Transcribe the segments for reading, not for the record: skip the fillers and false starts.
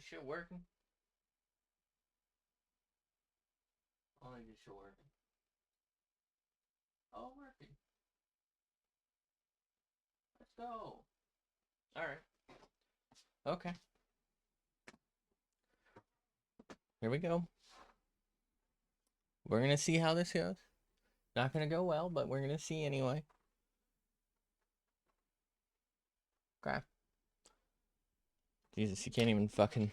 shit working? Only this shit working. Oh, working. Let's go. Alright. Okay. Here we go. We're gonna see how this goes. Not gonna go well, but we're gonna see anyway. Okay. Jesus, you can't even fucking...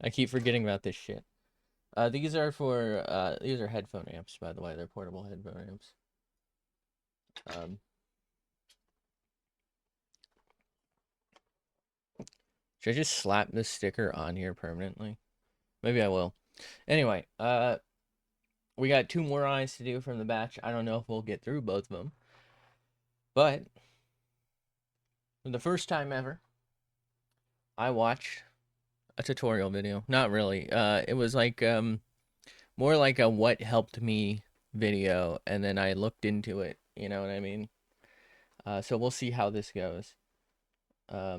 I keep forgetting about this shit. These are for, these are headphone amps, by the way. They're portable headphone amps. Should I just slap this sticker on here permanently? Maybe I will. Anyway, we got 2 more eyes to do from the batch. I don't know if we'll get through both of them. But, for the first time ever, I watched a tutorial video. Not really. It was like, more like a what helped me video, and then I looked into it. You know what I mean? So we'll see how this goes. Are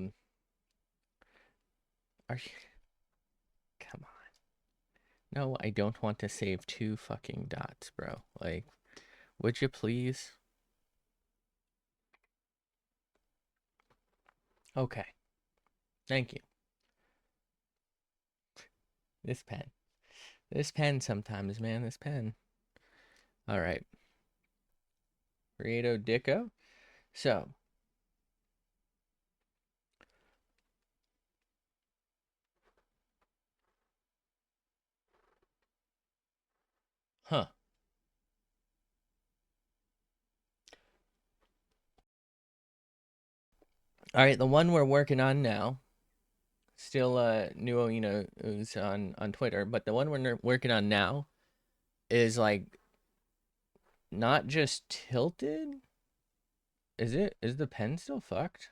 you... Come on. No, I don't want to save 2 fucking dots, bro. Like, would you please? Okay. Thank you. This pen. This pen sometimes, man. This pen. Alright. Rieto Dicko. So. Huh. Alright, the one we're working on now. Still, Nuo, you know, who's on Twitter. But the one we're working on now is, like, not just tilted. Is it? Is the pen still fucked?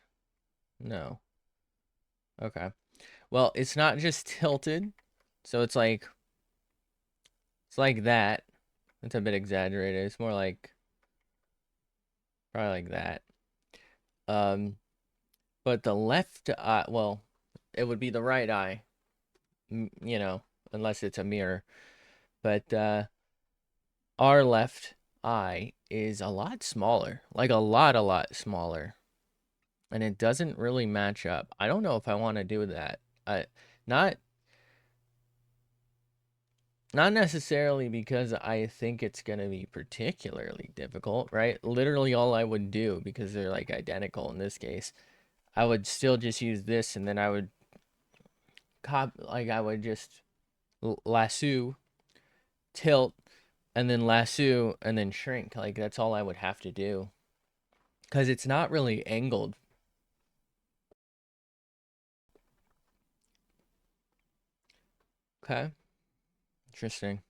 No. Okay. Well, it's not just tilted. So it's like that. It's a bit exaggerated. It's more like probably like that. But the left eye, well, it would be the right eye, you know, unless it's a mirror. But our left eye is a lot smaller, like a lot smaller, and it doesn't really match up. I don't know if I want to do that. Not Not necessarily because I think it's going to be particularly difficult, right? Literally all I would do, because they're like identical in this case, I would still just use this, and then I would I would just lasso, tilt, and then lasso, and then shrink. Like, that's all I would have to do. Because it's not really angled. Okay. Interesting.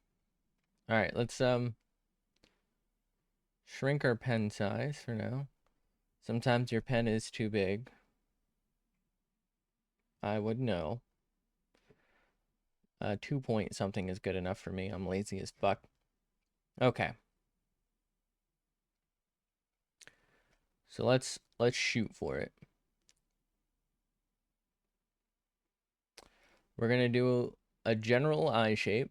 All right, let's shrink our pen size for now. Sometimes your pen is too big. I would know. 2 point something is good enough for me. I'm lazy as fuck. Okay. So let's shoot for it. We're gonna do a general eye shape.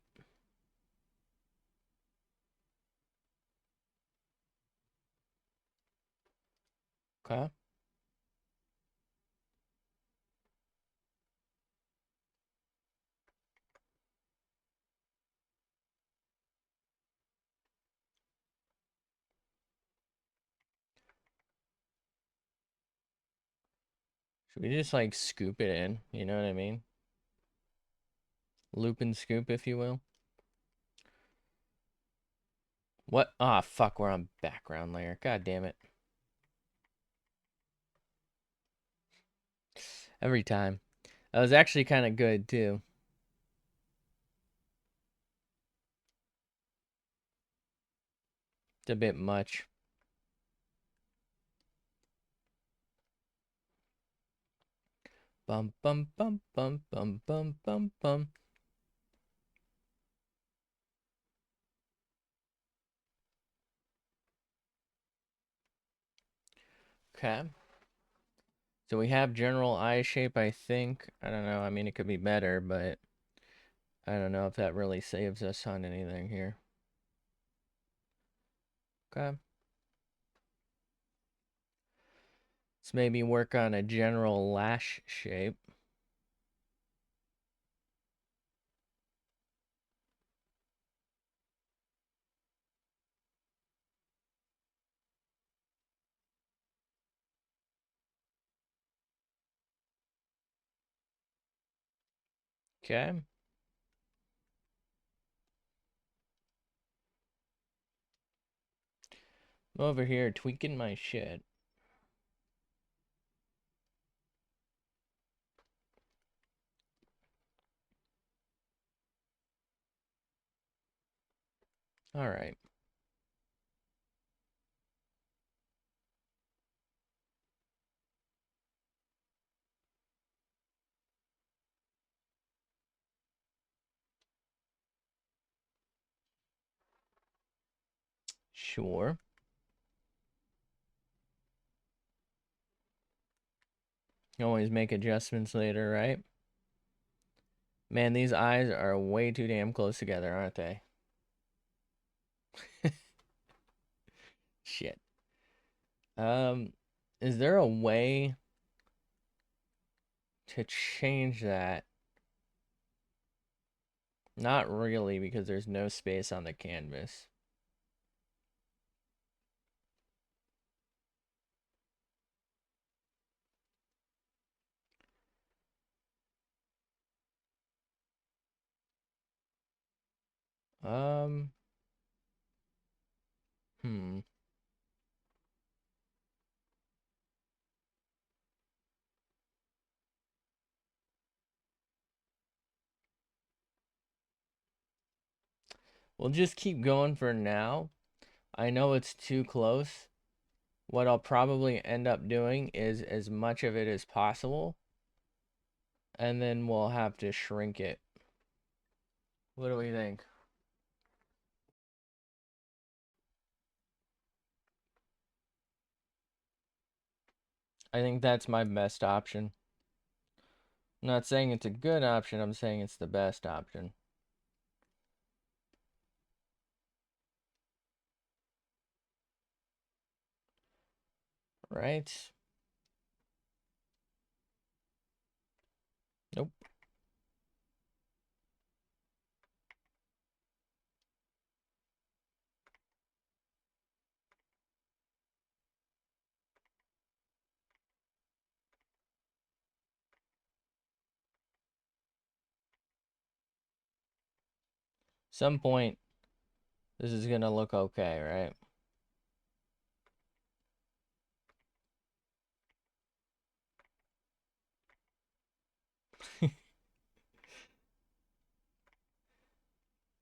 Okay. Should we just like scoop it in? You know what I mean? Loop and scoop, if you will. What? Ah, fuck, we're on background layer. God damn it. Every time. That was actually kind of good, too. It's a bit much. Bum, bum, bum, bum, bum, bum, bum, bum. Okay. So we have general eye shape, I think. I don't know. I mean, it could be better, but I don't know if that really saves us on anything here. Okay. Let's maybe work on a general lash shape. Okay. I'm over here tweaking my shit. All right. Sure. You always make adjustments later, right? Man, these eyes are way too damn close together, aren't they? Shit. Um, is there a way to change that? Not really, because there's no space on the canvas. Um, hmm. We'll just keep going for now. I know it's too close. What I'll probably end up doing is as much of it as possible, and then we'll have to shrink it. What do we think? I think that's my best option. I'm not saying it's a good option, I'm saying it's the best option. Right? Nope. Some point, this is gonna look okay, right?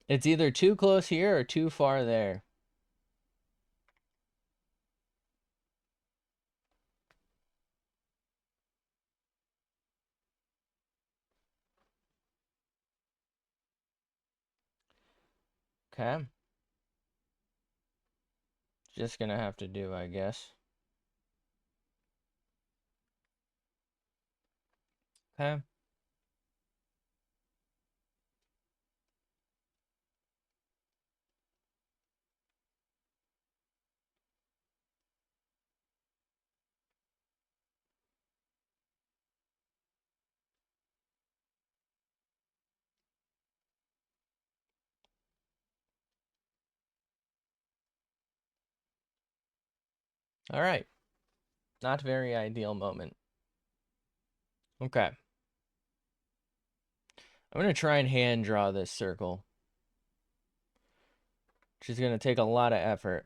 It's either too close here or too far there. Okay. Just gonna have to do, I guess. Okay. All right. Not very ideal moment. Okay. I'm gonna try and hand draw this circle, which is gonna take a lot of effort,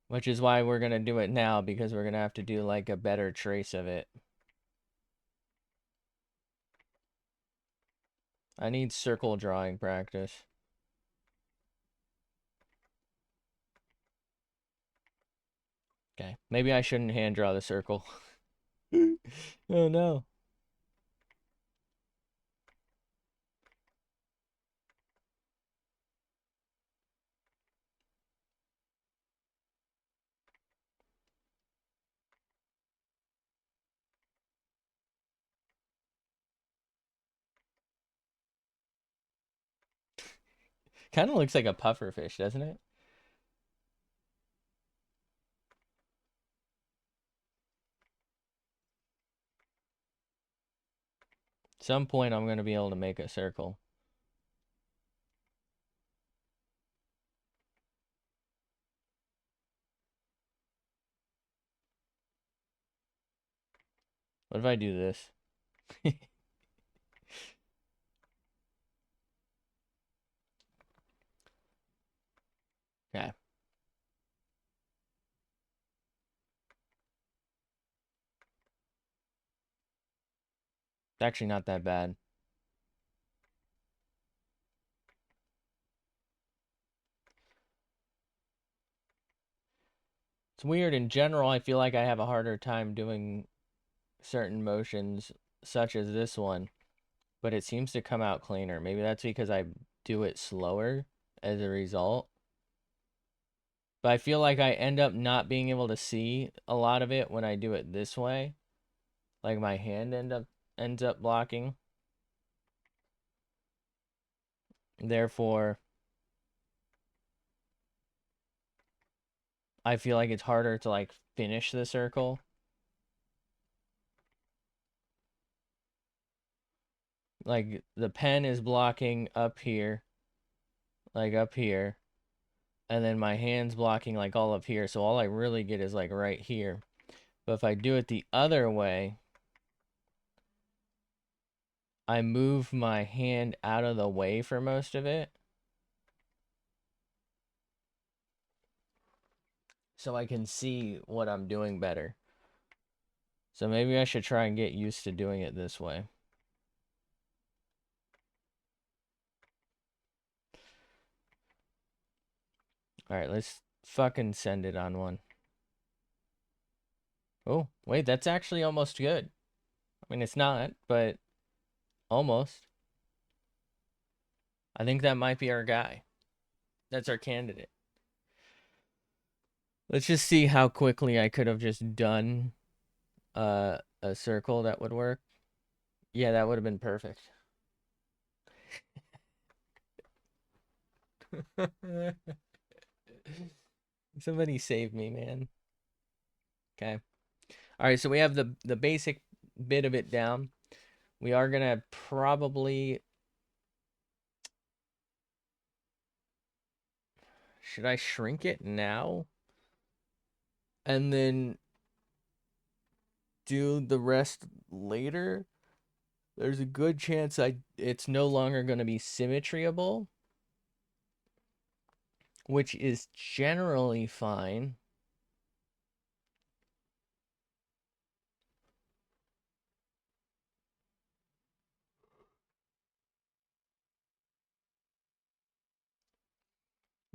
which is why we're gonna do it now, because we're gonna have to do like a better trace of it. I need circle drawing practice. Okay. Maybe I shouldn't hand draw the circle. Oh no. Kind of looks like a puffer fish, doesn't it? Some point I'm going to be able to make a circle. What if I do this? Okay. It's actually not that bad. It's weird. In general, I feel like I have a harder time doing certain motions, such as this one, but it seems to come out cleaner. Maybe that's because I do it slower as a result. But I feel like I end up not being able to see a lot of it when I do it this way. Like my hand ends up blocking. Therefore, I feel like it's harder to like finish the circle. Like the pen is blocking up here, like up here, and then my hand's blocking like all up here. So all I really get is like right here. But if I do it the other way, I move my hand out of the way for most of it. So I can see what I'm doing better. So maybe I should try and get used to doing it this way. Alright, let's fucking send it on one. Oh, wait, that's actually almost good. I mean, it's not, but almost. I think that might be our guy. That's our candidate. Let's just see how quickly I could have just done a circle that would work. Yeah, that would have been perfect. Somebody save me, man. Okay. All right, so we have the basic bit of it down. We are gonna probably, should I shrink it now and then do the rest later? There's a good chance it's no longer going to be symmetryable, which is generally fine.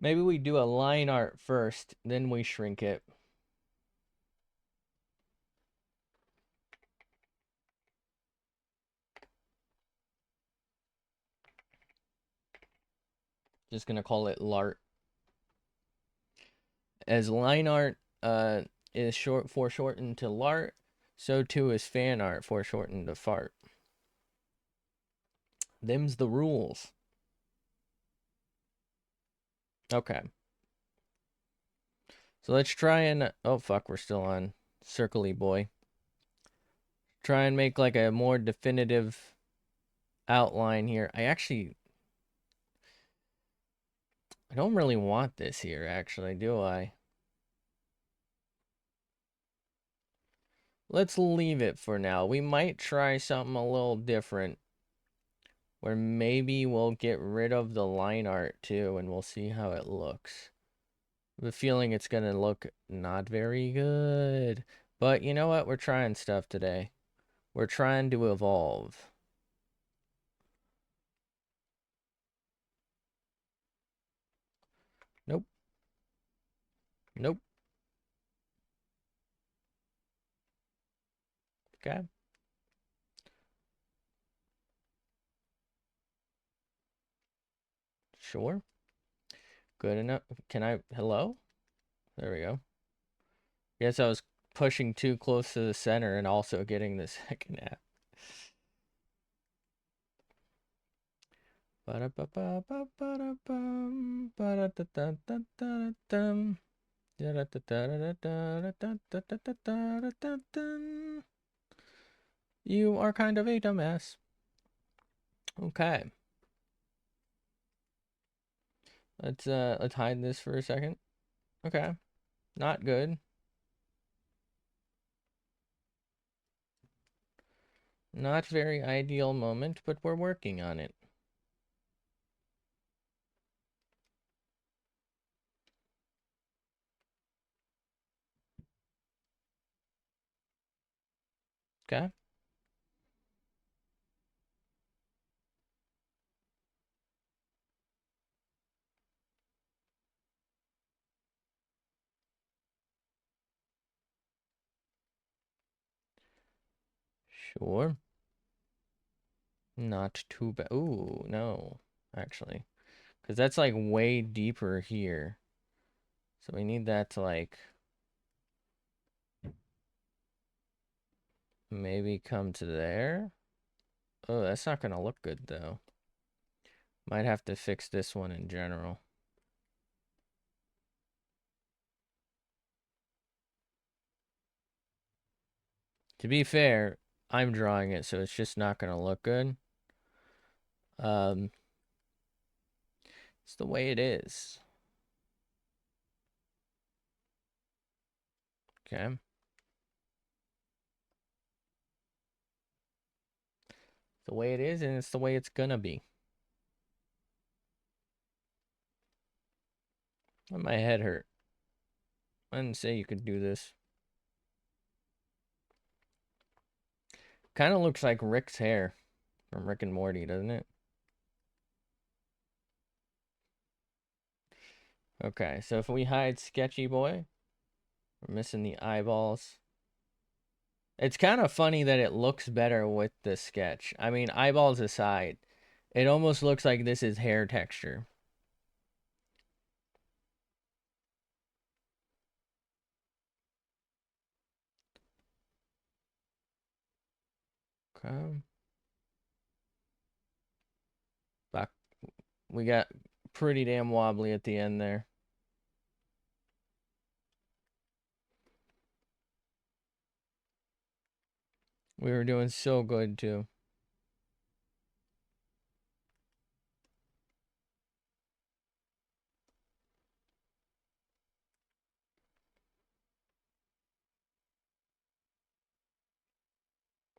Maybe we do a line art first, then we shrink it. Just gonna call it LART. As line art is foreshortened to LART, so too is fan art foreshortened to fart. Them's the rules. Okay. So let's try and, oh fuck, we're still on Circle-y Boy. Try and make like a more definitive outline here. I don't really want this here, actually, do I? Let's leave it for now. We might try something a little different, where maybe we'll get rid of the line art too, and we'll see how it looks. I have a feeling it's gonna look not very good. But you know what? We're trying stuff today. We're trying to evolve. Nope. Nope. Okay. Sure. Good enough. Can I? Hello? There we go. Guess I was pushing too close to the center and also getting the second app. You are kind of a dumbass. Okay. Let's hide this for a second. Okay. Not good. Not very ideal moment, but we're working on it. Okay. Sure. Not too bad. Ooh, no, actually. Because that's like way deeper here. So we need that to like maybe come to there. Oh, that's not going to look good though. Might have to fix this one in general. To be fair, I'm drawing it, so it's just not going to look good. It's the way it is. Okay. The way it is, and it's the way it's gonna be. My head hurt. I didn't say you could do this. Kind of looks like Rick's hair from Rick and Morty, doesn't it? Okay, so if we hide Sketchy Boy, we're missing the eyeballs. It's kind of funny that it looks better with the sketch. I mean, eyeballs aside, it almost looks like this is hair texture. Okay. Back. We got pretty damn wobbly at the end there. We were doing so good too.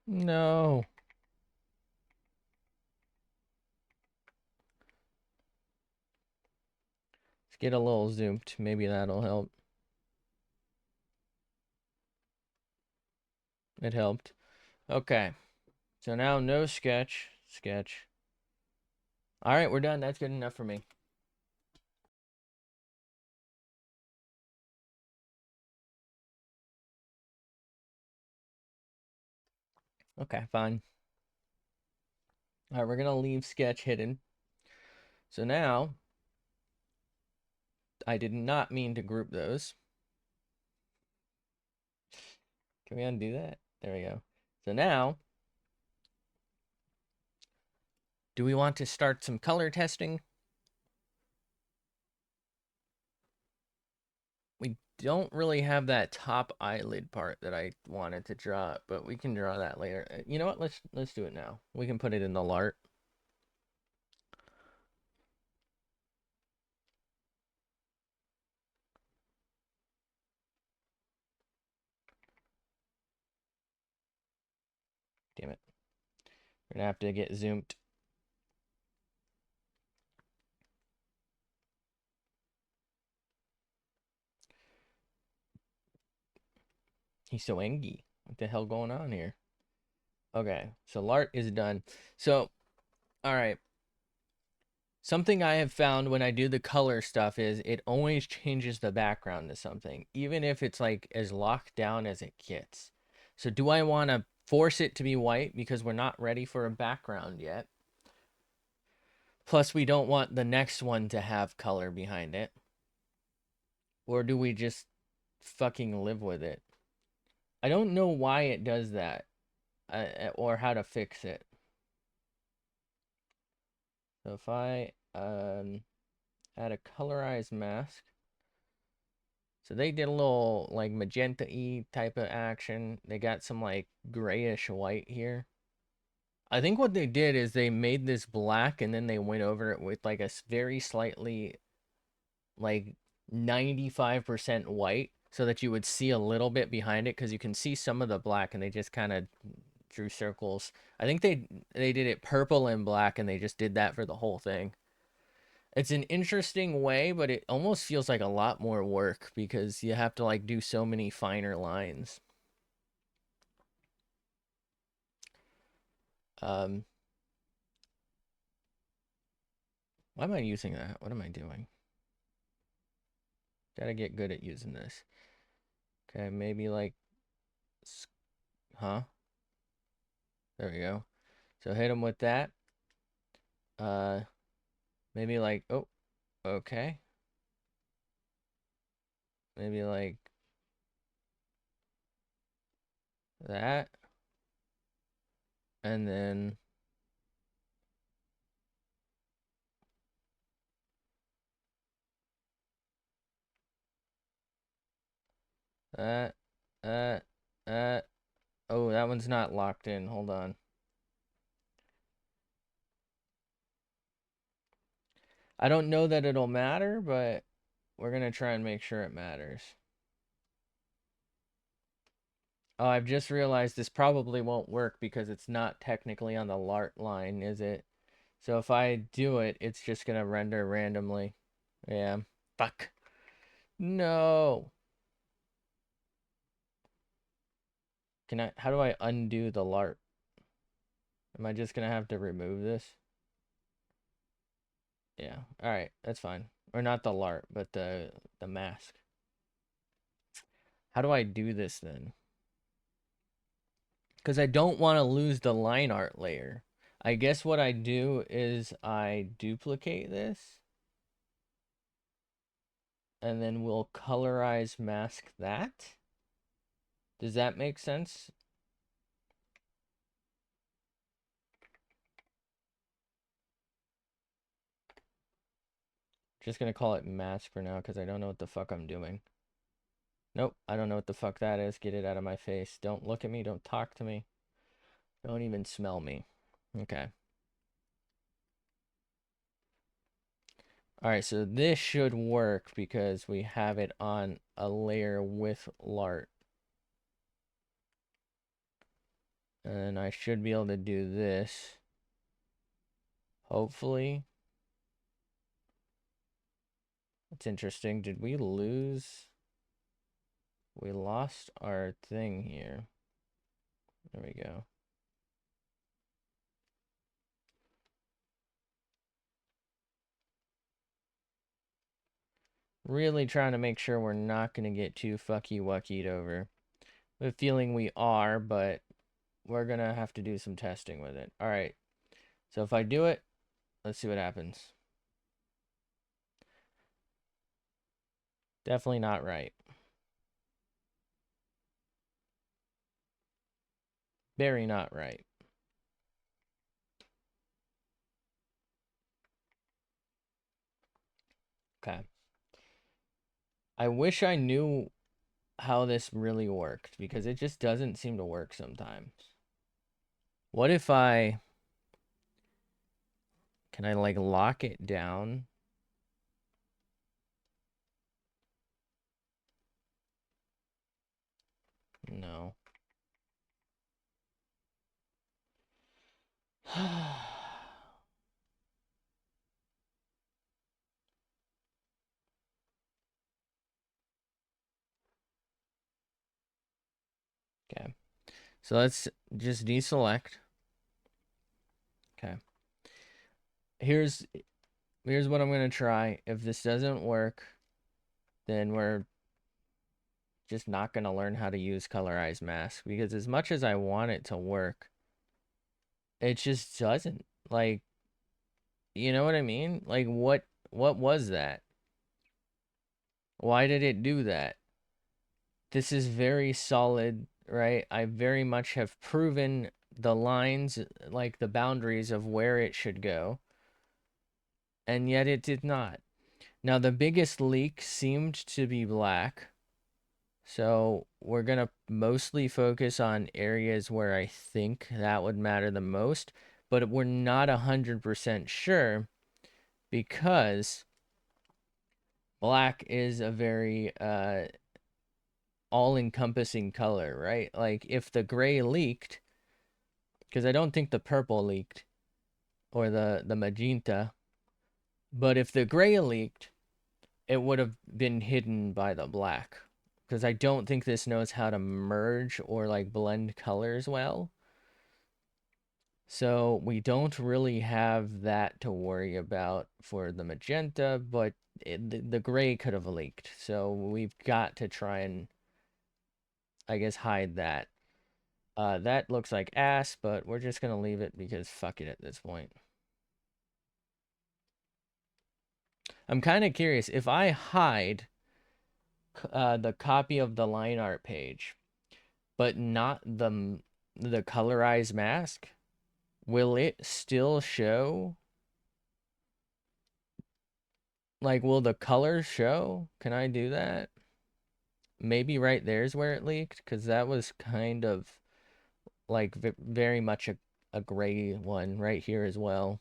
No. Let's get a little zoomed. Maybe that'll help. It helped. Okay. So now no sketch. Sketch. All right, we're done. That's good enough for me. Okay, fine. All right, we're going to leave sketch hidden. So now, I did not mean to group those. Can we undo that? There we go. So now, do we want to start some color testing? We don't really have that top eyelid part that I wanted to draw, but we can draw that later. You know what? Let's do it now. We can put it in the LART. Damn it. We're gonna have to get zoomed. He's so angry. What the hell going on here? Okay, so LART is done. So, all right. Something I have found when I do the color stuff is it always changes the background to something, even if it's like as locked down as it gets. So do I want to force it to be white because we're not ready for a background yet? Plus, we don't want the next one to have color behind it. Or do we just fucking live with it? I don't know why it does that or how to fix it. So if I add a colorized mask, so they did a little like magenta-y type of action. They got some like grayish white here. I think what they did is they made this black and then they went over it with like a very slightly like 95% white so that you would see a little bit behind it because you can see some of the black and they just kind of drew circles. I think they did it purple and black and they just did that for the whole thing. It's an interesting way, but it almost feels like a lot more work because you have to like do so many finer lines. Um, why am I using that? What am I doing? Gotta get good at using this. Okay, maybe like, huh? There we go. So hit him with that. Uh, maybe like, oh, okay. Maybe like that. And then that, that, that. Oh, that one's not locked in. Hold on. I don't know that it'll matter, but we're gonna try and make sure it matters. Oh, I've just realized this probably won't work because it's not technically on the LART line, is it? So if I do it, it's just gonna render randomly. Yeah. Fuck. No. How do I undo the LART? Am I just gonna have to remove this? Yeah. All right, that's fine. Or not the LART, but the mask. How do I do this then? Because I don't want to lose the line art layer. I guess what I do is I duplicate this and then we'll colorize mask that. Does that make sense? Just gonna call it mask for now because I don't know what the fuck I'm doing. Nope, I don't know what the fuck that is. Get it out of my face. Don't look at me. Don't talk to me. Don't even smell me. Okay. All right, so this should work because we have it on a layer with LART. And I should be able to do this. Hopefully. That's interesting. Did we lose? We lost our thing here. There we go. Really trying to make sure we're not going to get too fucky-wuckied over. I have a feeling we are, but we're going to have to do some testing with it. All right. So if I do it, let's see what happens. Definitely not right. Very not right. Okay. I wish I knew how this really worked because it just doesn't seem to work sometimes. What if can I like lock it down? No. Okay. So let's just deselect. Okay. Here's what I'm gonna try. If this doesn't work, then we're just not gonna learn how to use colorized mask because as much as I want it to work, it just doesn't. Like, you know what I mean? Like what was that? Why did it do that? This is very solid, right? I very much have proven the lines, like the boundaries of where it should go. and yet it did not. Now, the biggest leak seemed to be black, so we're going to mostly focus on areas where I think that would matter the most, but we're not 100% sure because black is a very all-encompassing color, right? Like if the gray leaked, because I don't think the purple leaked or the magenta, but if the gray leaked, it would have been hidden by the black. Because I don't think this knows how to merge or like blend colors well. So we don't really have that to worry about for the magenta, but the gray could have leaked. So we've got to try and, I guess, hide that. That looks like ass, but we're just going to leave it because fuck it at this point. I'm kind of curious if I hide the copy of the line art page, but not the colorized mask, will it still show? Like, will the colors show? Can I do that? Maybe right there's where it leaked, because that was kind of like very much a gray one right here as well.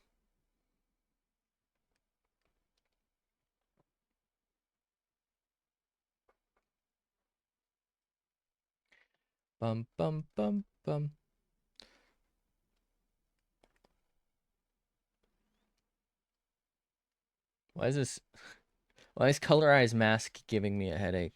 Bum, bum, bum, bum. Why is this? Why is colorized mask giving me a headache?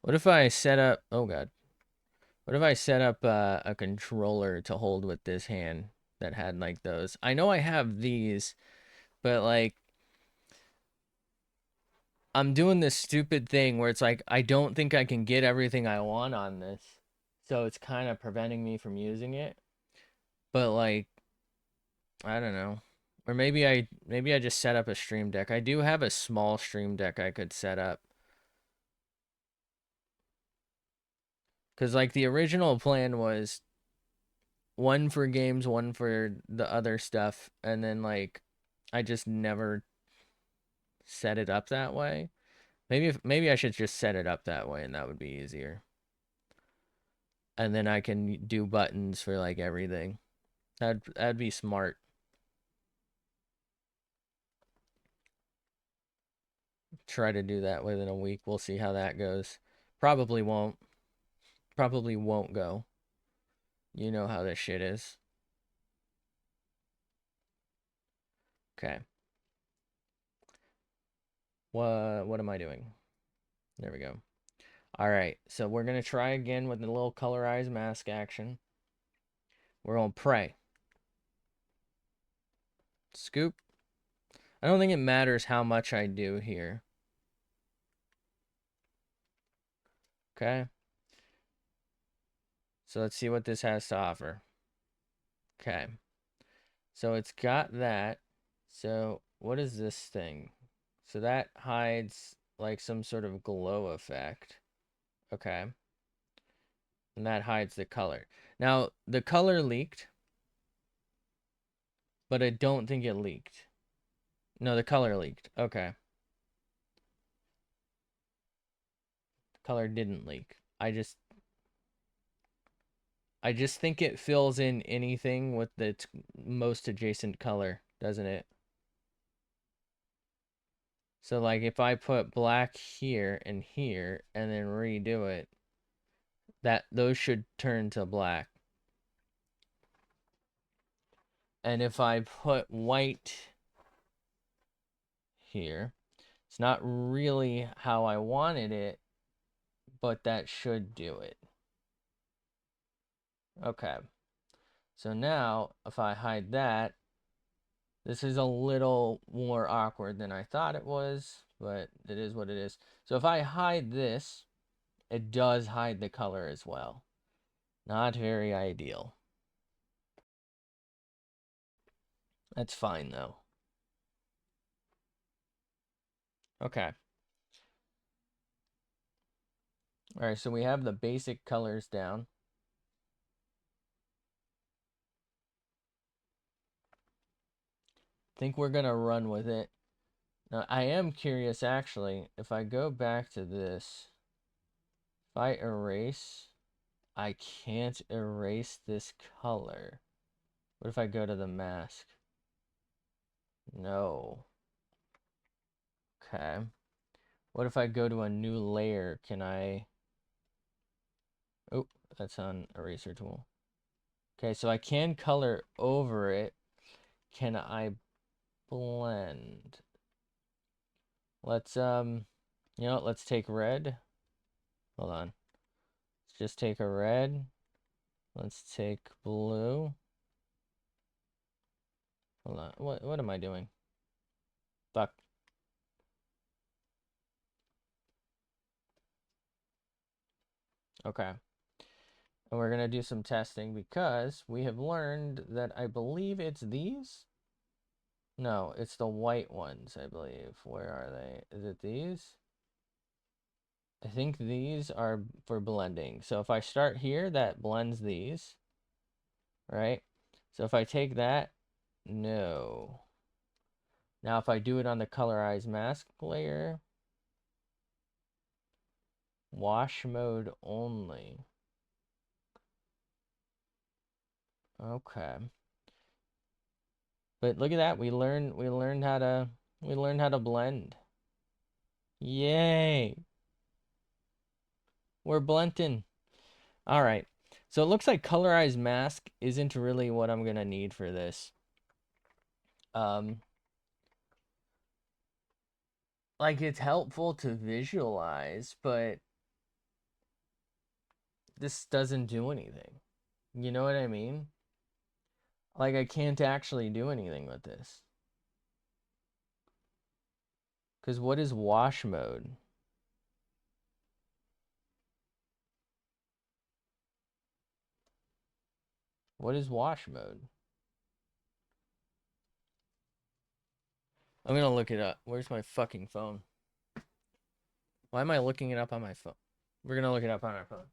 What if I set up? Oh god. What if I set up a controller to hold with this hand that had like those? I know I have these, but like I'm doing this stupid thing where it's like I don't think I can get everything I want on this. So it's kind of preventing me from using it. But like I don't know. Or maybe I just set up a stream deck. I do have a small stream deck I could set up. Cuz like the original plan was one for games, one for the other stuff, and then like I just never set it up that way. Maybe I should just set it up that way and that would be easier. And then I can do buttons for like everything. That'd be smart. Try to do that within a week. We'll see how that goes. Probably won't. Probably won't go. You know how this shit is. Okay. What am I doing? There we go. All right. So we're going to try again with the little colorized mask action. We're going to pray. Scoop. I don't think it matters how much I do here. Okay. So let's see what this has to offer. Okay. So it's got that. So what is this thing? So that hides like some sort of glow effect. Okay. And that hides the color. Now, the color leaked, but I don't think it leaked. No, the color leaked. Okay. The color didn't leak. I just think it fills in anything with its most adjacent color, doesn't it? So like if I put black here and then redo it, those should turn to black. And if I put white here, it's not really how I wanted it, but that should do it. Okay. So now if I hide that, this is a little more awkward than I thought it was, but it is what it is. So if I hide this, it does hide the color as well. Not very ideal. That's fine though. Okay. All right, so we have the basic colors down. Think we're gonna run with it. Now, I am curious actually, if I go back to this, if I erase, I can't erase this color. What if I go to the mask? No. Okay. What if I go to a new layer? Can I... Oh, that's on eraser tool. Okay, so I can color over it. Can I blend? Let's, you know, let's take red. Hold on. Let's just take a red. Let's take blue. Hold on. What am I doing? Fuck. Okay. And we're gonna do some testing because we have learned that I believe it's these. No, it's the white ones, I believe. Where are they? Is it these? I think these are for blending. So if I start here, that blends these, right? So if I take that, no. Now if I do it on the colorized mask layer, wash mode only. Okay. But look at that. We learned how to blend. Yay. We're blending. All right. So it looks like colorized mask isn't really what I'm gonna need for this. Um, like it's helpful to visualize, but this doesn't do anything. You know what I mean? Like I can't actually do anything with this. Because what is wash mode? What is wash mode? I'm gonna look it up. Where's my fucking phone? Why am I looking it up on my phone? We're gonna look it up on our phone.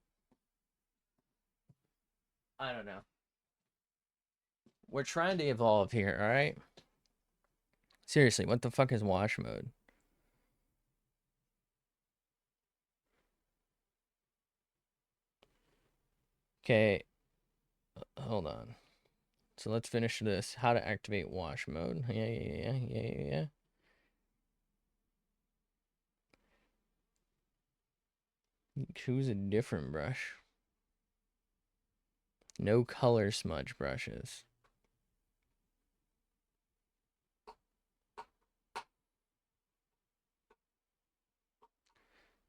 I don't know. We're trying to evolve here, alright? Seriously, what the fuck is wash mode? Okay, hold on. So let's finish this. How to activate wash mode. Yeah. Choose a different brush. No color smudge brushes.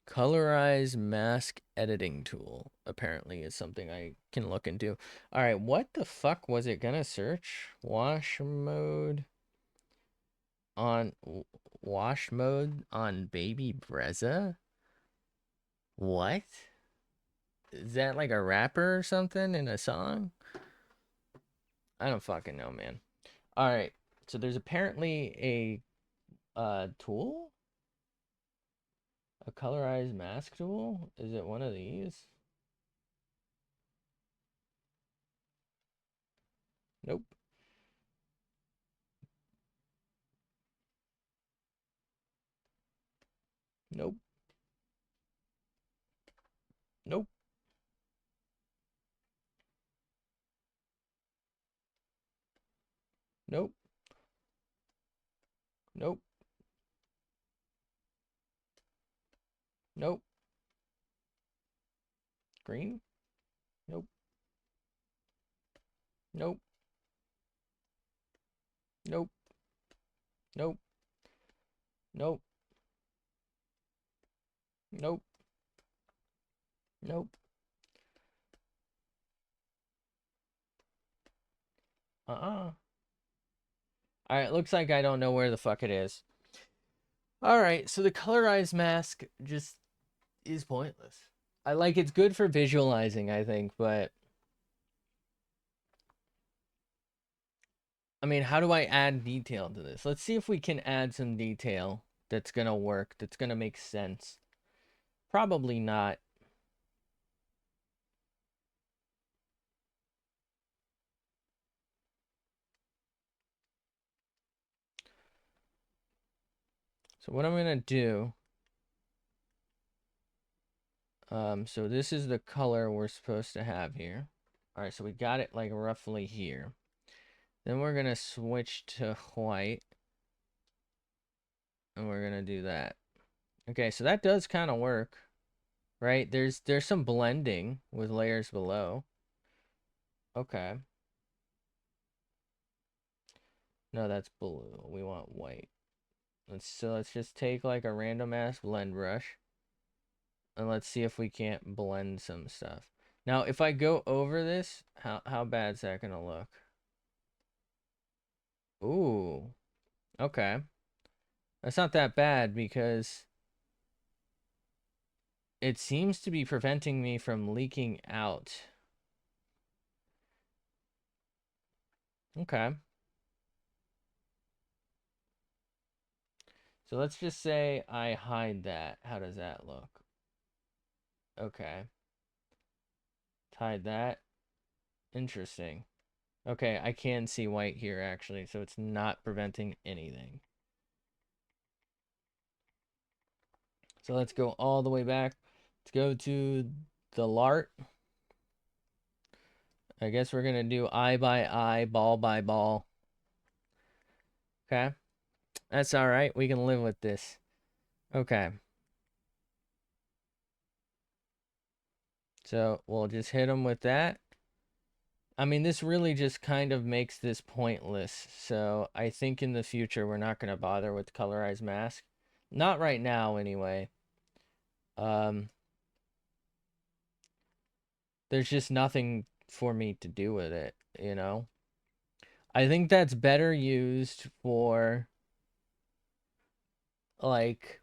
Colorize mask editing tool apparently is something I can look into. All right, what the fuck was it gonna search? On wash mode on Baby Brezza? What? Is that like a rapper or something in a song? I don't fucking know, man. All right. So there's apparently a tool, a colorized mask tool. Is it one of these? Nope. Nope. Nope. Nope. Nope. Nope. Green? Nope. Nope. Nope. Nope. Nope. Nope. Nope. Uh-uh. Alright, looks like I don't know where the fuck it is. Alright, so the colorized mask just is pointless. I like it's good for visualizing, I think, but I mean, how do I add detail to this? Let's see if we can add some detail that's gonna work, that's gonna make sense. Probably not. So what I'm gonna do, so this is the color we're supposed to have here. All right, so we got it like roughly here. Then we're gonna switch to white, and we're gonna do that. Okay, so that does kind of work, right? There's some blending with layers below. Okay. No, that's blue. We want white. Let's just take like a random ass blend brush, and let's see if we can't blend some stuff. Now, if I go over this, how bad is that gonna look? Ooh, okay. That's not that bad because it seems to be preventing me from leaking out. Okay. So let's just say I hide that. How does that look? Okay. Hide that. Interesting. Okay, I can see white here actually, so it's not preventing anything. So let's go all the way back. Let's go to the LART. I guess we're gonna do eye by eye, ball by ball. Okay. That's all right. We can live with this. Okay. So we'll just hit them with that. I mean, this really just kind of makes this pointless. So I think in the future, we're not going to bother with colorized mask. Not right now, anyway. Um, there's just nothing for me to do with it, you know? I think that's better used for, like,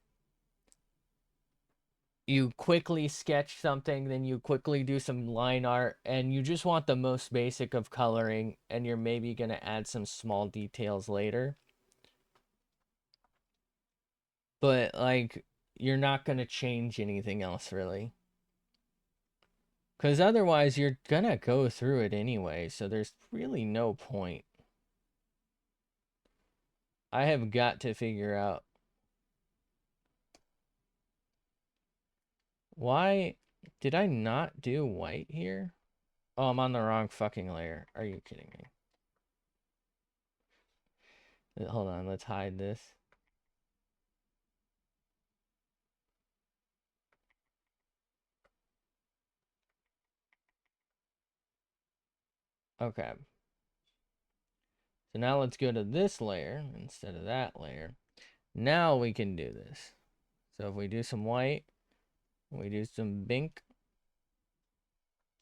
you quickly sketch something, then you quickly do some line art, and you just want the most basic of coloring, and you're maybe going to add some small details later. But, like, you're not going to change anything else, really. Because otherwise, you're going to go through it anyway, so there's really no point. I have got to figure out why did I not do white here? Oh, I'm on the wrong fucking layer. Are you kidding me? Hold on, let's hide this. Okay. So now let's go to this layer instead of that layer. Now we can do this. So if we do some white, we do some pink.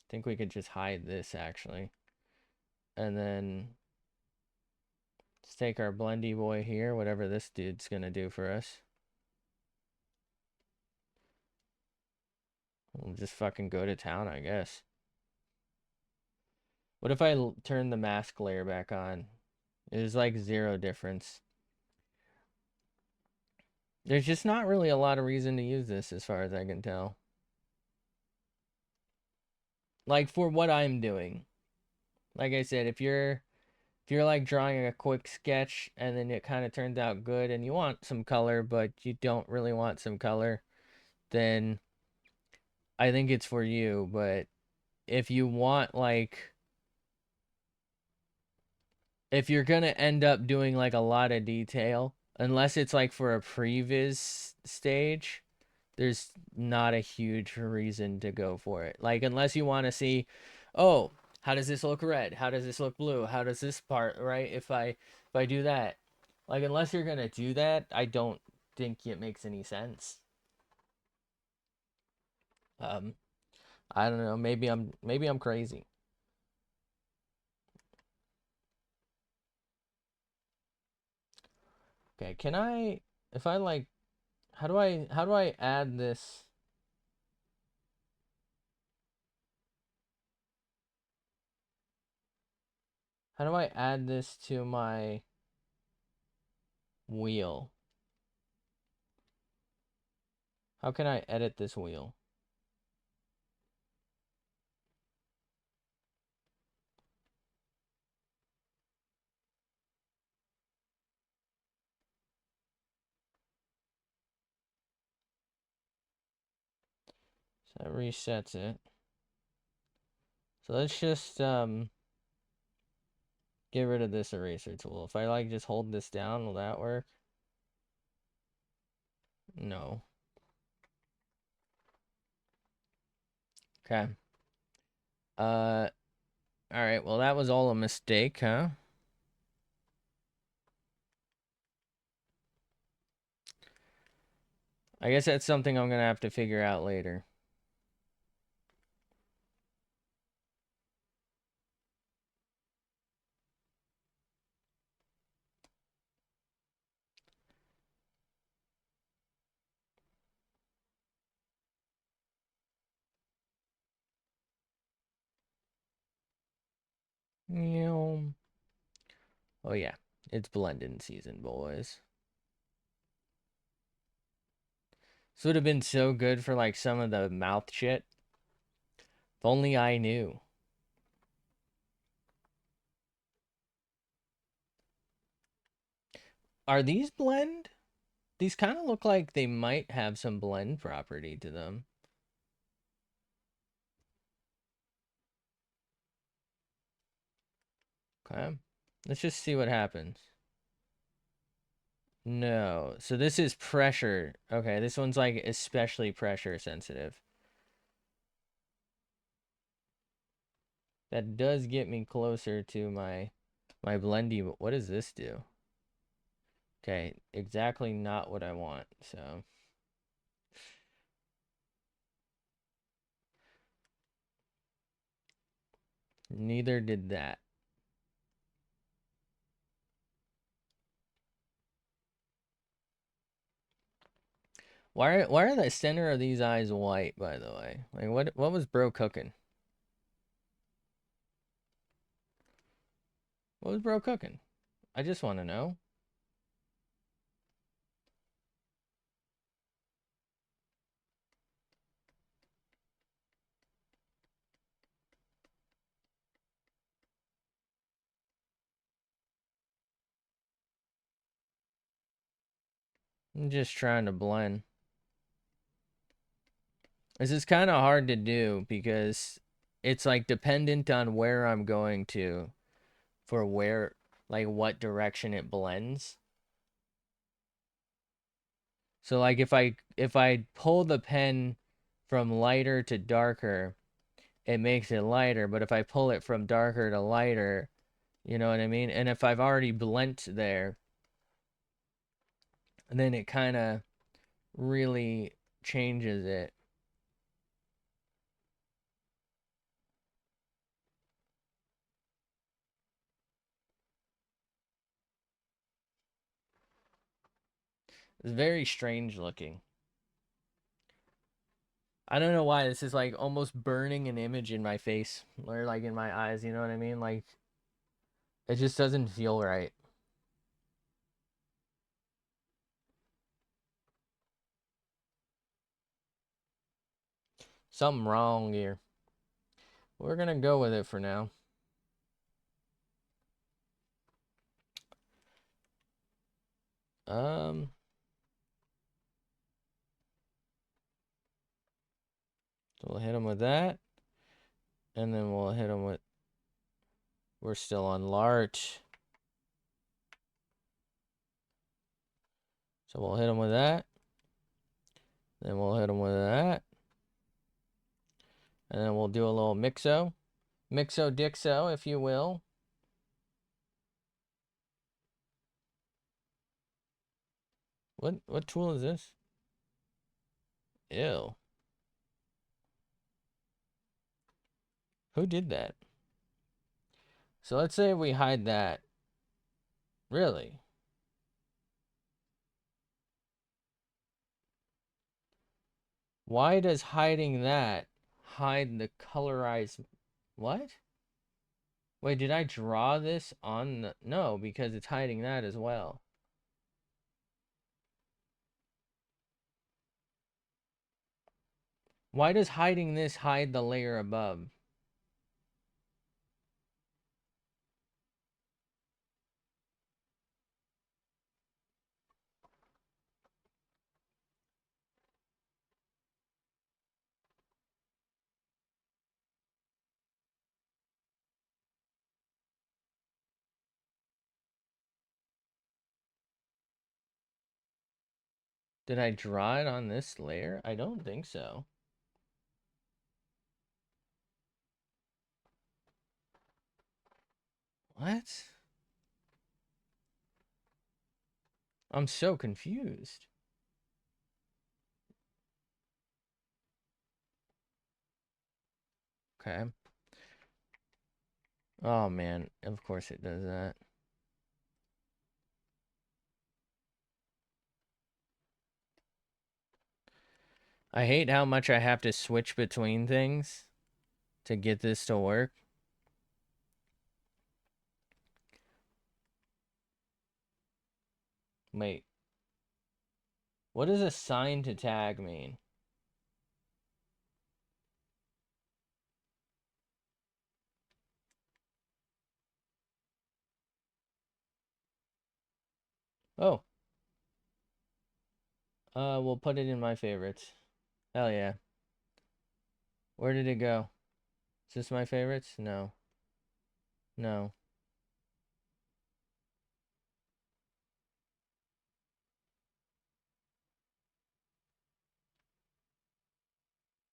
I think we could just hide this actually. And then let's take our blendy boy here, whatever this dude's gonna do for us. We'll just fucking go to town, I guess. What if I turn the mask layer back on? There's like zero difference. There's just not really a lot of reason to use this as far as I can tell. Like for what I'm doing. Like I said, if you're like drawing a quick sketch and then it kind of turns out good and you want some color but you don't really want some color, then I think it's for you. But if you want like if you're gonna end up doing like a lot of detail, unless it's like for a previs stage, there's not a huge reason to go for it. Like unless you want to see, oh, how does this look red? How does this look blue? How does this part, right? If I do that, like unless you're gonna do that, I don't think it makes any sense. Um, I don't know. Maybe I'm crazy. Okay, can I if I like how do I add this? How do I add this to my wheel? How can I edit this wheel? So that resets it. So let's just get rid of this eraser tool. If I like just hold this down, will that work? No. Okay. All right. Well, that was all a mistake, huh? I guess that's something I'm gonna have to figure out later. Oh yeah, it's blending season, boys. This would have been so good for like some of the mouth shit. If only I knew. Are these blend? These kind of look like they might have some blend property to them. Okay. Let's just see what happens. No. So this is pressure. Okay, this one's like especially pressure sensitive. That does get me closer to my blendy, but what does this do? Okay, exactly not what I want, so. Neither did that. Why are the center of these eyes white, by the way? Like what was bro cooking? What was bro cooking? I just want to know. I'm just trying to blend. This is kind of hard to do because it's like dependent on where I'm going to for where, like what direction it blends. So like if I pull the pen from lighter to darker, it makes it lighter, but if I pull it from darker to lighter, you know what I mean? And if I've already blent there, then it kind of really changes it. It's very strange looking. I don't know why this is like almost burning an image in my face or like in my eyes, you know what I mean? Like it just doesn't feel right. Something wrong here. We're gonna go with it for now. Um, so we'll hit him with that, and then we'll hit him with. We're still on large, so we'll hit him with that. Then we'll hit him with that, and then we'll do a little mixo dixo, if you will. What tool is this? Ew. Who did that? So let's say we hide that. Really? Why does hiding that hide the colorized... What? Wait, did I draw this on the... No, because it's hiding that as well. Why does hiding this hide the layer above? Did I draw it on this layer? I don't think so. What? I'm so confused. Okay. Oh man, of course it does that. I hate how much I have to switch between things to get this to work. Wait. What does assign to tag mean? Oh. We'll put it in my favorites. Hell yeah. Where did it go? Is this my favorites? No. No.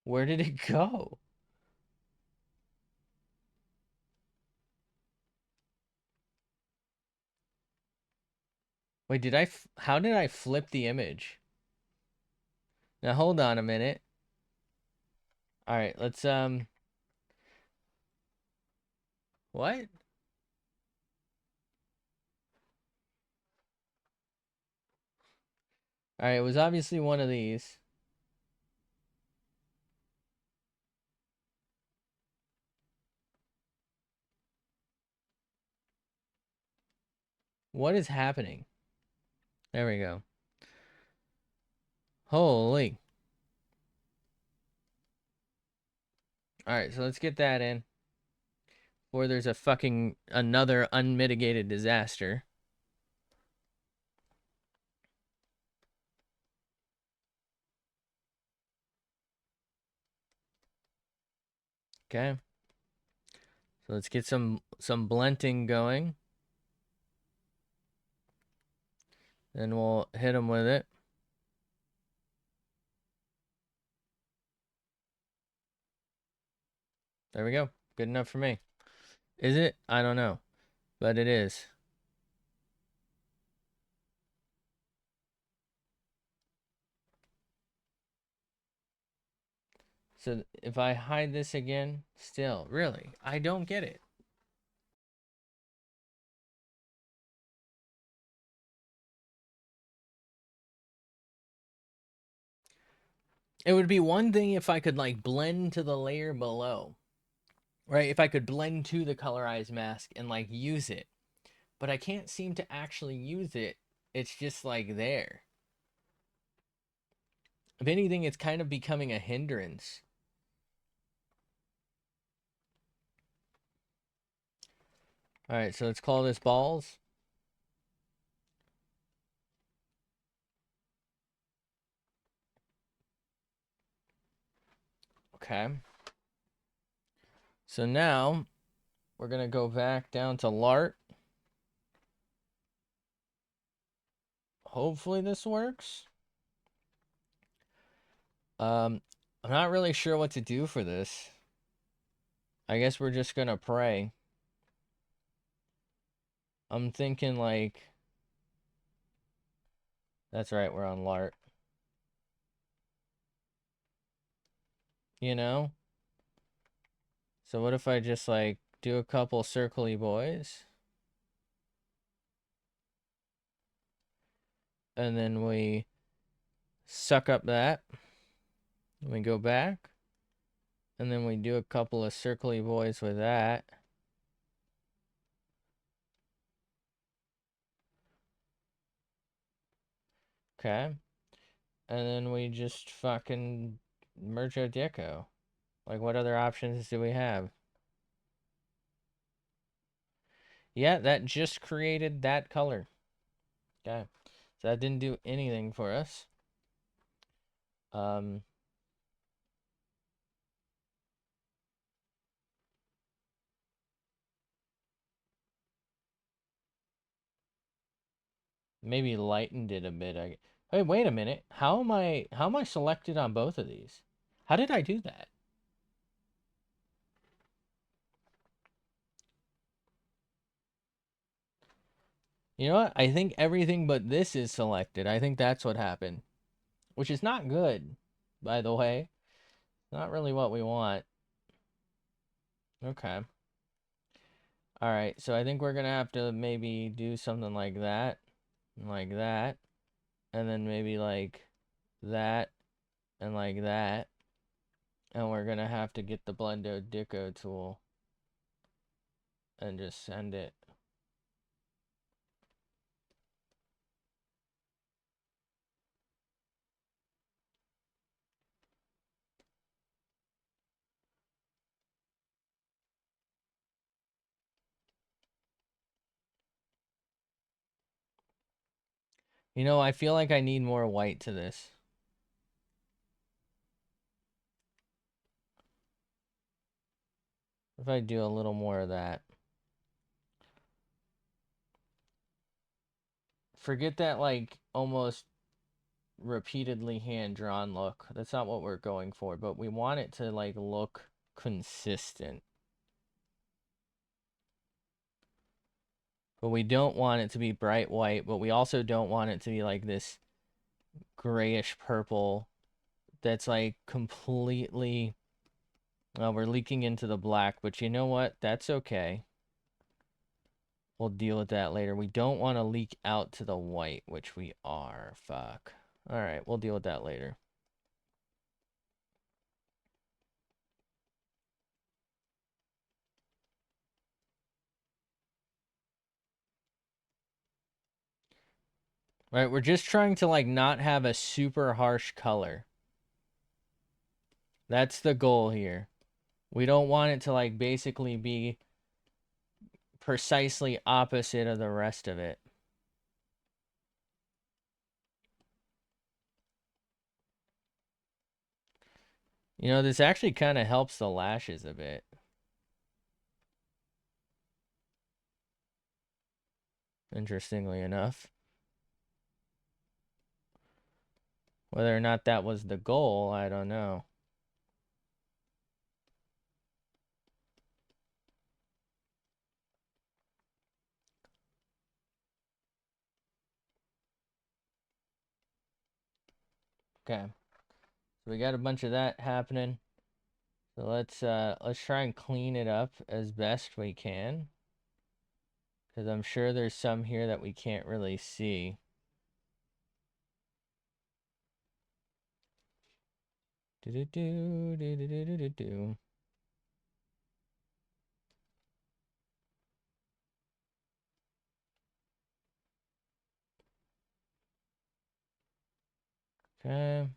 Where did it go? Wait, how did I flip the image? Now hold on a minute. All right, let's what? All right, it was obviously one of these. What is happening? There we go. Holy. All right, so let's get that in. Or there's a fucking another unmitigated disaster. Okay. So let's get some blending going. Then we'll hit them with it. There we go. Good enough for me. Is it? I don't know. But it is. So if I hide this again, still, really, I don't get it. It would be one thing if I could like blend to the layer below, right? If I could blend to the colorized mask and like use it, but I can't seem to actually use it. It's just like there. If anything, it's kind of becoming a hindrance. All right, so let's call this balls. Okay. So now we're going to go back down to Lart. Hopefully this works. I'm not really sure what to do for this. I guess we're just going to pray. I'm thinking like, that's right, we're on Lart. You know? So what if I just like do a couple circly boys? And then we suck up that. And we go back. And then we do a couple of circly boys with that. Okay. And then we just fucking merge out the echo. Like, what other options do we have? Yeah, that just created that color. Okay. So that didn't do anything for us. Maybe lightened it a bit. Hey, wait a minute. How am I selected on both of these? How did I do that? You know what? I think everything but this is selected. I think that's what happened. Which is not good, by the way. Not really what we want. Okay. Alright, so I think we're gonna have to maybe do something like that. Like that. And then maybe like that. And like that. And we're gonna have to get the Blendo Dico tool. And just send it. You know, I feel like I need more white to this. If I do a little more of that. Forget that, like, almost repeatedly hand-drawn look. That's not what we're going for, but we want it to, like, look consistent. But we don't want it to be bright white, but we also don't want it to be like this grayish purple that's, like, completely... Well, we're leaking into the black, but you know what? That's okay. We'll deal with that later. We don't want to leak out to the white, which we are. Fuck. Alright, we'll deal with that later. Right, we're just trying to, like, not have a super harsh color. That's the goal here. We don't want it to, like, basically be precisely opposite of the rest of it. You know, this actually kind of helps the lashes a bit. Interestingly enough. Whether or not that was the goal, I don't know. Okay. So we got a bunch of that happening. So let's try and clean it up as best we can. Because I'm sure there's some here that we can't really see. Do-do-do, do-do-do-do-do. Okay.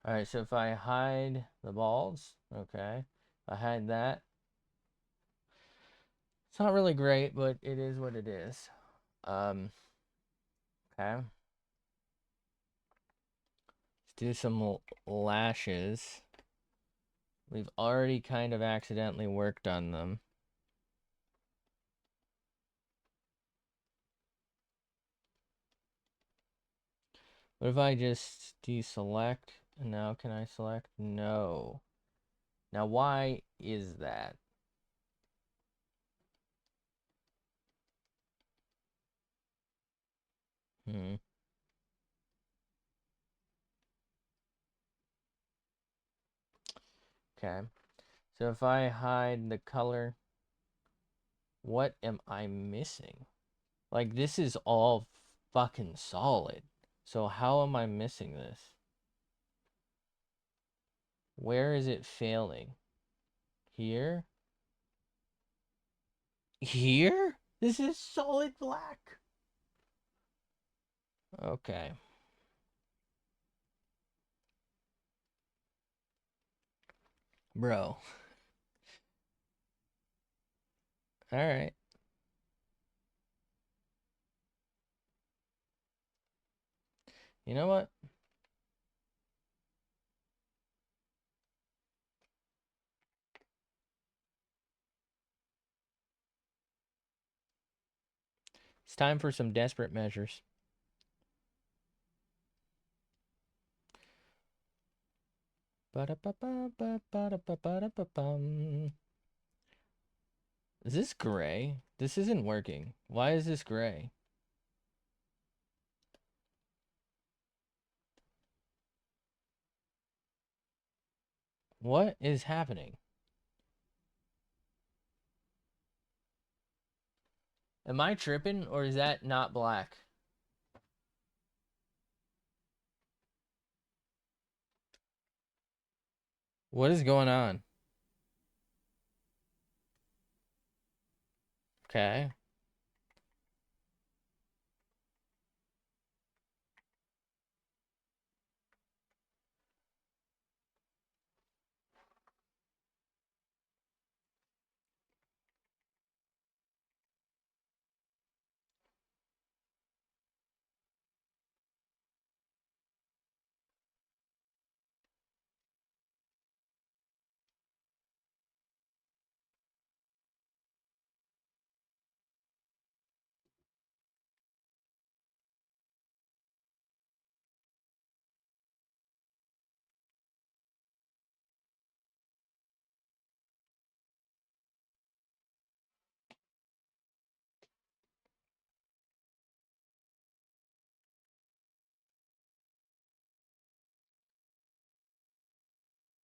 Alright, so if I hide the balls, okay. If I hide that. It's not really great, but it is what it is. Okay. Let's do some lashes. We've already kind of accidentally worked on them. What if I just deselect? And now can I select? No. Now why is that? Hmm. Okay. So if I hide the color, what am I missing? Like, this is all fucking solid. So how am I missing this? Where is it failing? Here? Here? This is solid black. Okay. Bro. Alright. You know what? It's time for some desperate measures. Is this gray? This isn't working. Why is this gray? What is happening? Am I tripping or is that not black? What is going on? Okay.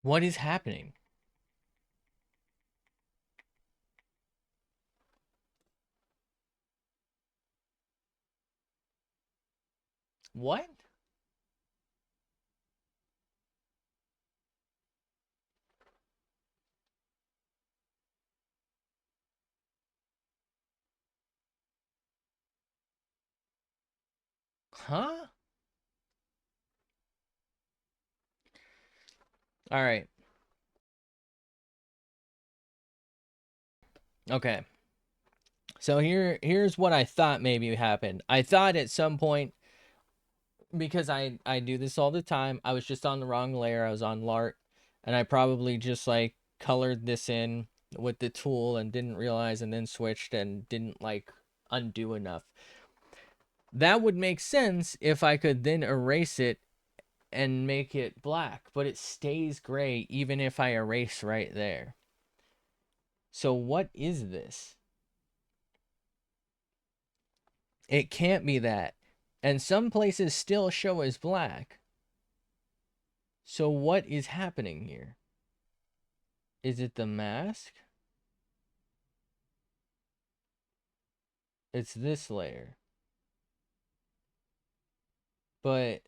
What is happening? What? Huh? All right. Okay. So here's what I thought maybe happened. I thought at some point, because I do this all the time, I was just on the wrong layer. I was on Lart, and I probably just like colored this in with the tool and didn't realize, and then switched and didn't like undo enough. That would make sense if I could then erase it and make it black, but it stays gray even if I erase right there. So what is this? It can't be that. And some places still show as black. So what is happening here? Is it the mask? It's this layer. But,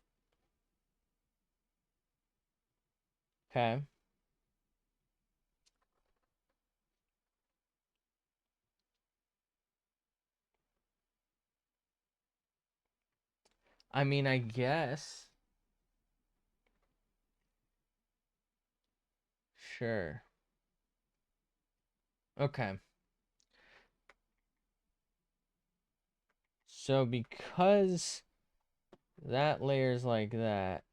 okay. I mean, I guess. Sure. Okay. So because that layer's like that.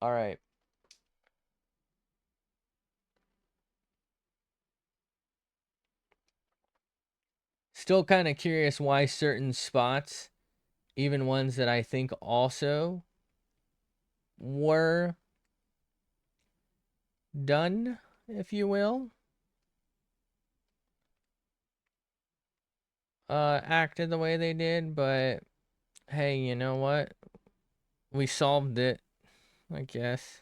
All right. Still kind of curious why certain spots, even ones that I think also were done, if you will, acted the way they did, but hey, you know what? We solved it, I guess.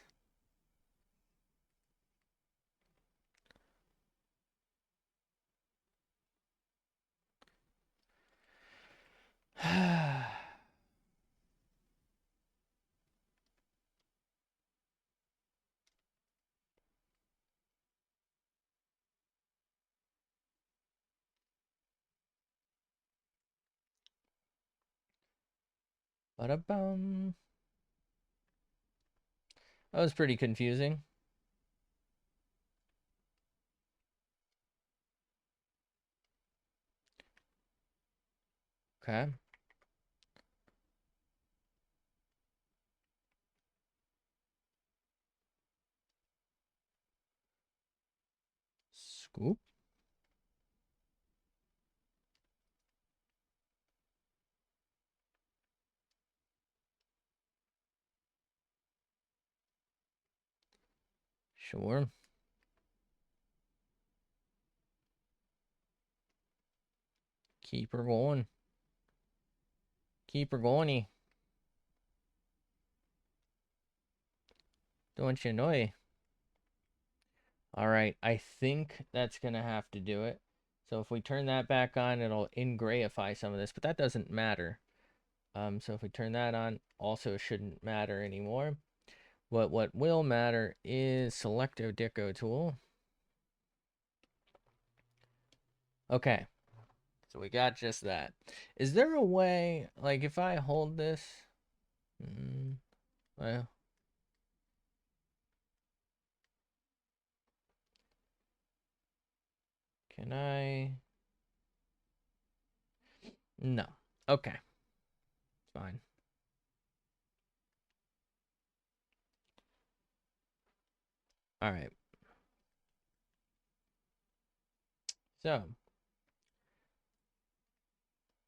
Ba-da-bum. That was pretty confusing. Okay. Scoop. Sure. Keep her going. Keep her going. Don't you know? All right, I think that's going to have to do it. So if we turn that back on, it'll engrayify some of this, but that doesn't matter. So if we turn that on, also shouldn't matter anymore. What will matter is selective deco tool. Okay, so we got just that. Is there a way, like if I hold this, well, can I? No. Okay, fine. All right. So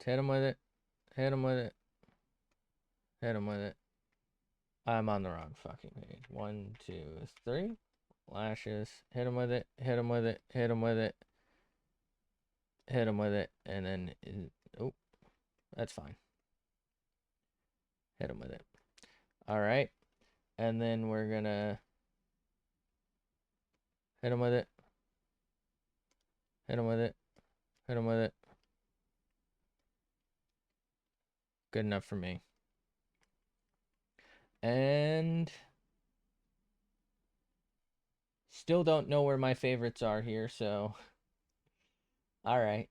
hit him with it. Hit him with it. Hit him with it. I'm on the wrong fucking page. 1, 2, 3. Lashes. Hit him with it. Hit him with it. Hit him with it. Hit him with it. And then, oh, that's fine. Hit him with it. All right. And then we're gonna hit him with it. Hit him with it. Hit him with it. Good enough for me. And still don't know where my favorites are here, so all right.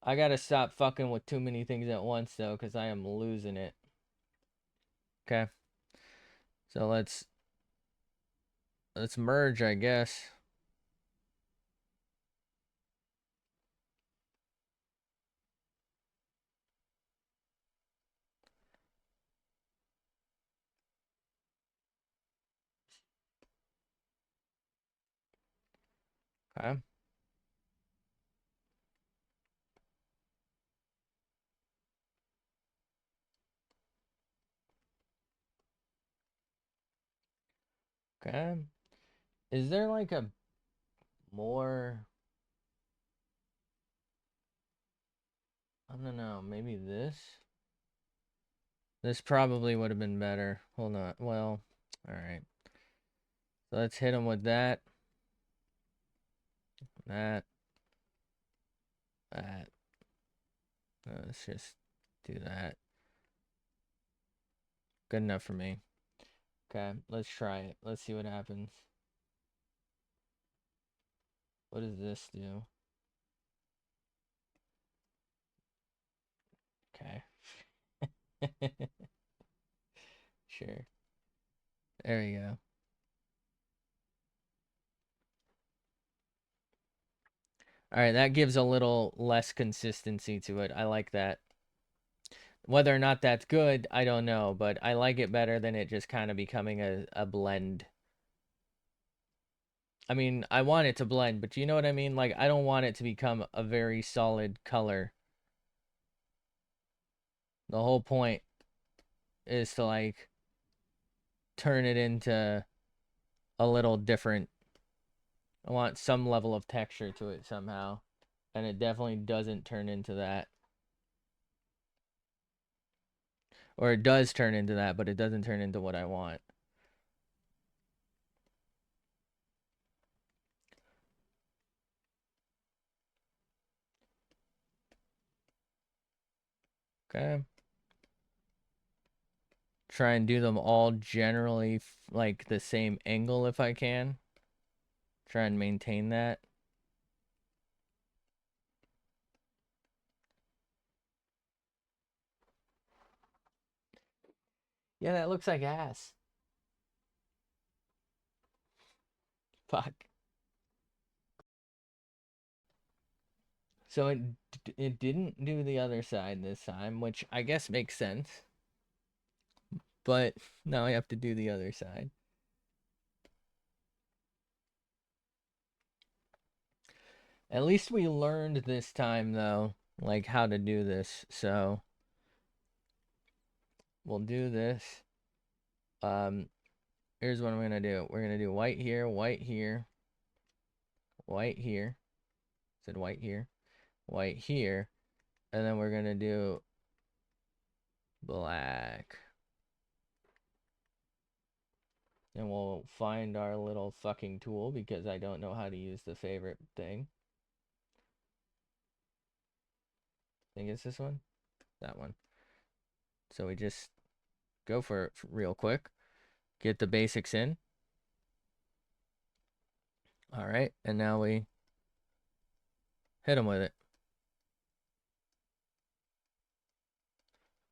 I gotta stop fucking with too many things at once though, because I am losing it. Okay. So let's merge, I guess. Okay. Okay. Is there like a more, I don't know, maybe this? This probably would have been better. Hold on. Well, all right. So let's hit him with that. That. That. Let's just do that. Good enough for me. Okay, let's try it. Let's see what happens. What does this do? Okay. Sure. There we go. All right, that gives a little less consistency to it. I like that. Whether or not that's good, I don't know, but I like it better than it just kind of becoming a blend. I mean, I want it to blend, but you know what I mean? Like, I don't want it to become a very solid color. The whole point is to, like, turn it into a little different. I want some level of texture to it somehow. And it definitely doesn't turn into that. Or it does turn into that, but it doesn't turn into what I want. Okay. Try and do them all generally like the same angle if I can. Try and maintain that. Yeah, that looks like ass. Fuck. So it didn't do the other side this time, which I guess makes sense. But now I have to do the other side. At least we learned this time though, like how to do this. So we'll do this. Um here's what I'm gonna do. We're gonna do white here, white here, white here. Said white here, white here, and then we're gonna do black. And we'll find our little fucking tool because I don't know how to use the favorite thing. I think it's this one? That one. So we just go for it real quick. Get the basics in. All right, and now we hit them with it.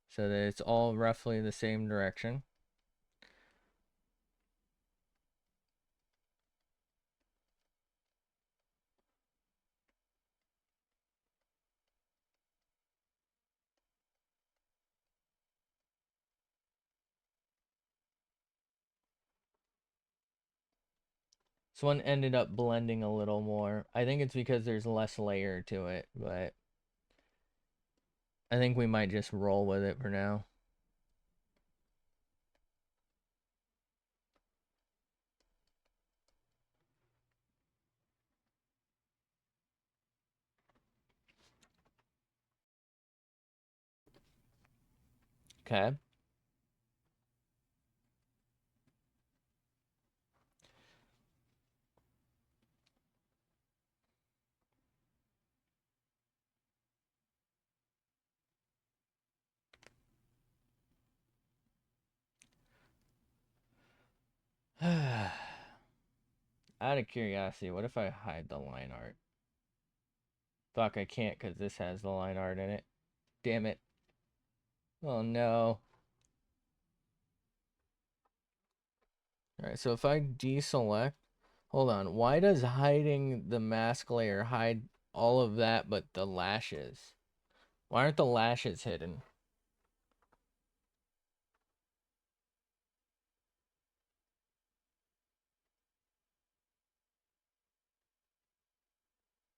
So that it's all roughly the same direction. This one ended up blending a little more. I think it's because there's less layer to it, but I think we might just roll with it for now. Okay. Out of curiosity, what if I hide the line art? Fuck, I can't because this has the line art in it. Damn it. Oh no. Alright, so if I deselect, hold on. Why does hiding the mask layer hide all of that but the lashes? Why aren't the lashes hidden?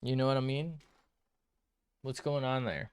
You know what I mean? What's going on there?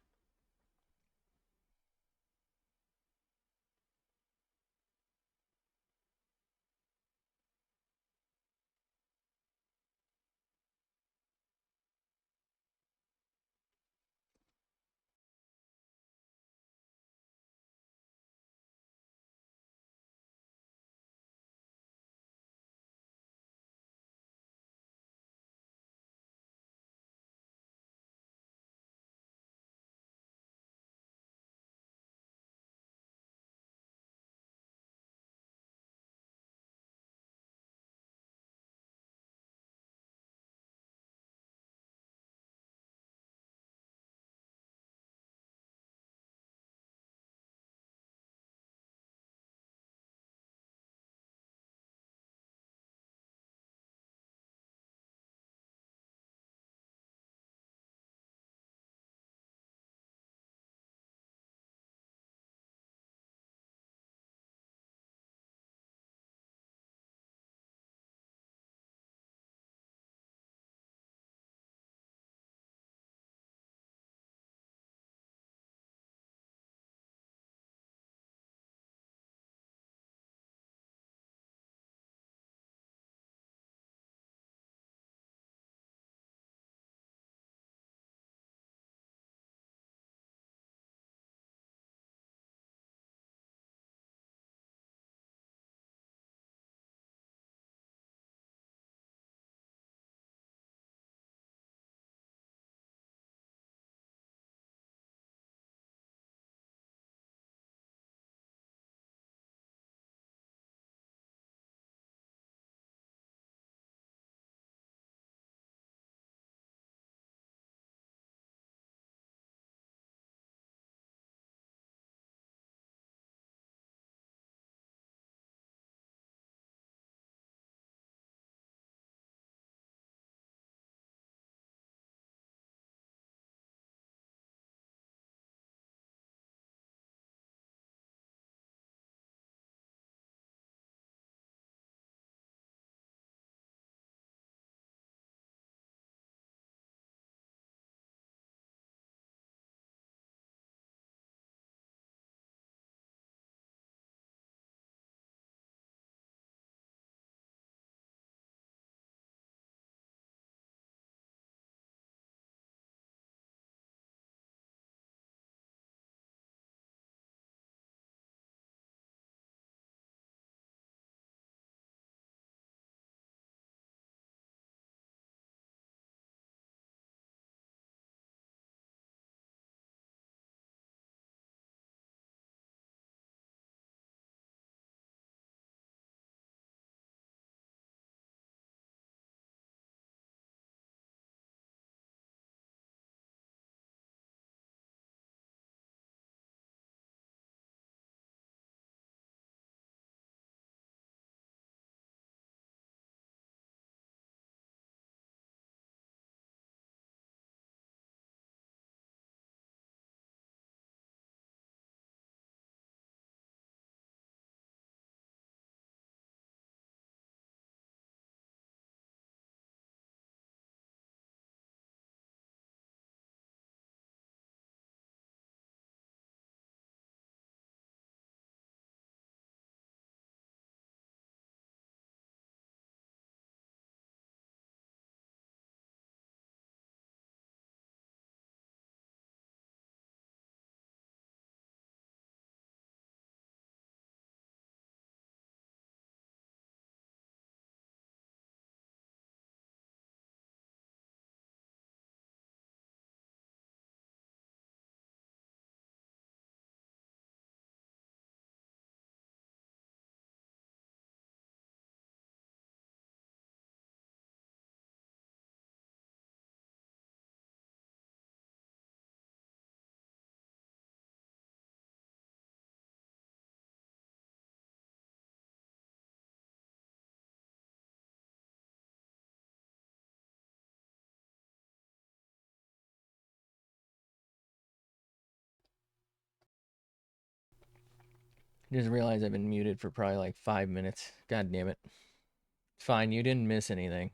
Just realized I've been muted for probably like 5 minutes. God damn it. It's fine, you didn't miss anything.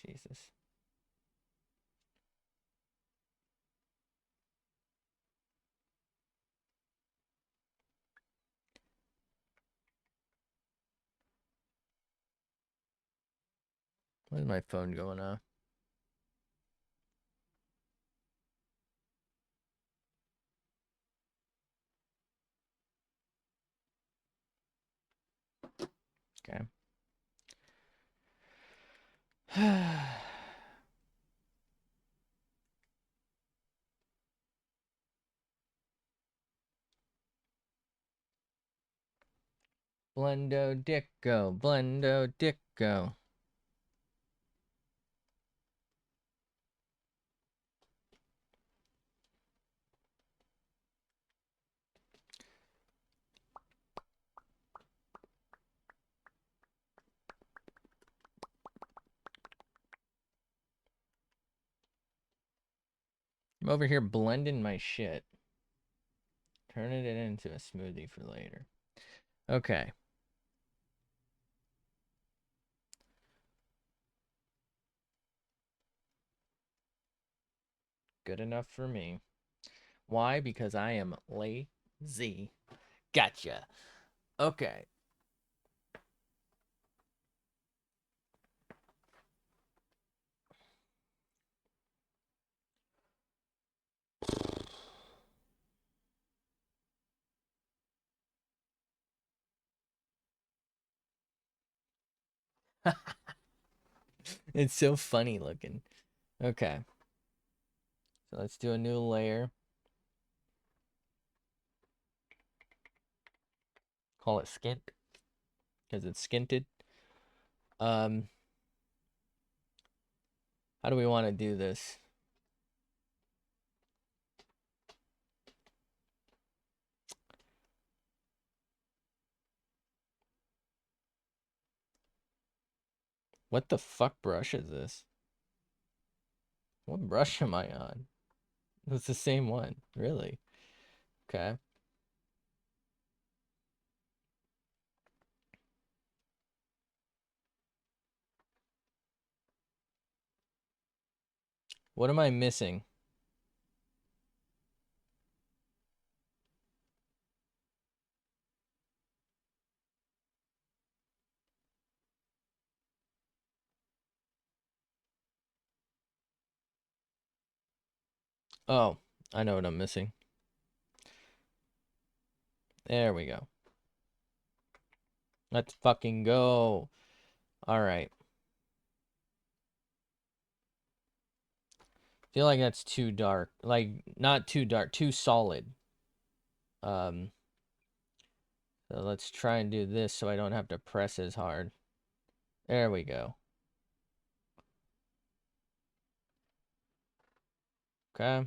Jesus. Why is my phone going off? Okay. Blendo Dicko, Blendo Dicko. I'm over here blending my shit. Turning it into a smoothie for later. Okay. Good enough for me. Why? Because I am lazy. Gotcha. Okay. It's so funny looking. Okay. So let's do a new layer. Call it skint. Because it's skinted. How do we want to do this? What the fuck brush is this? What brush am I on? It's the same one. Really? Okay. What am I missing? Oh, I know what I'm missing. There we go. Let's fucking go. All right. Feel like that's too dark. Like, not too dark, too solid. Um, so let's try and do this so I don't have to press as hard. There we go. Okay.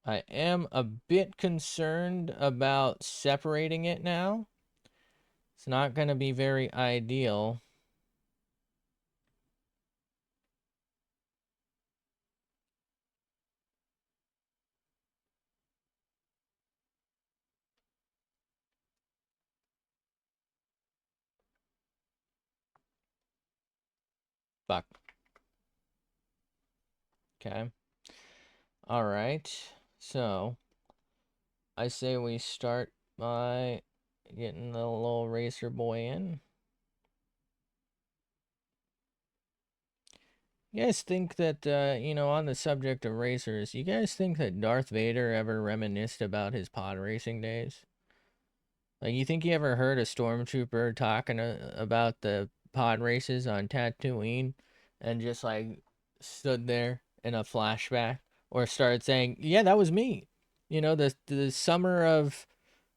I am a bit concerned about separating it now. It's not going to be very ideal. Fuck. Okay. All right. So, I say we start by getting the little racer boy in. You guys think that, on the subject of racers, you guys think that Darth Vader ever reminisced about his pod racing days? Like, you think he ever heard a stormtrooper talking about the pod races on Tatooine and just, like, stood there in a flashback or started saying, yeah, that was me. The summer of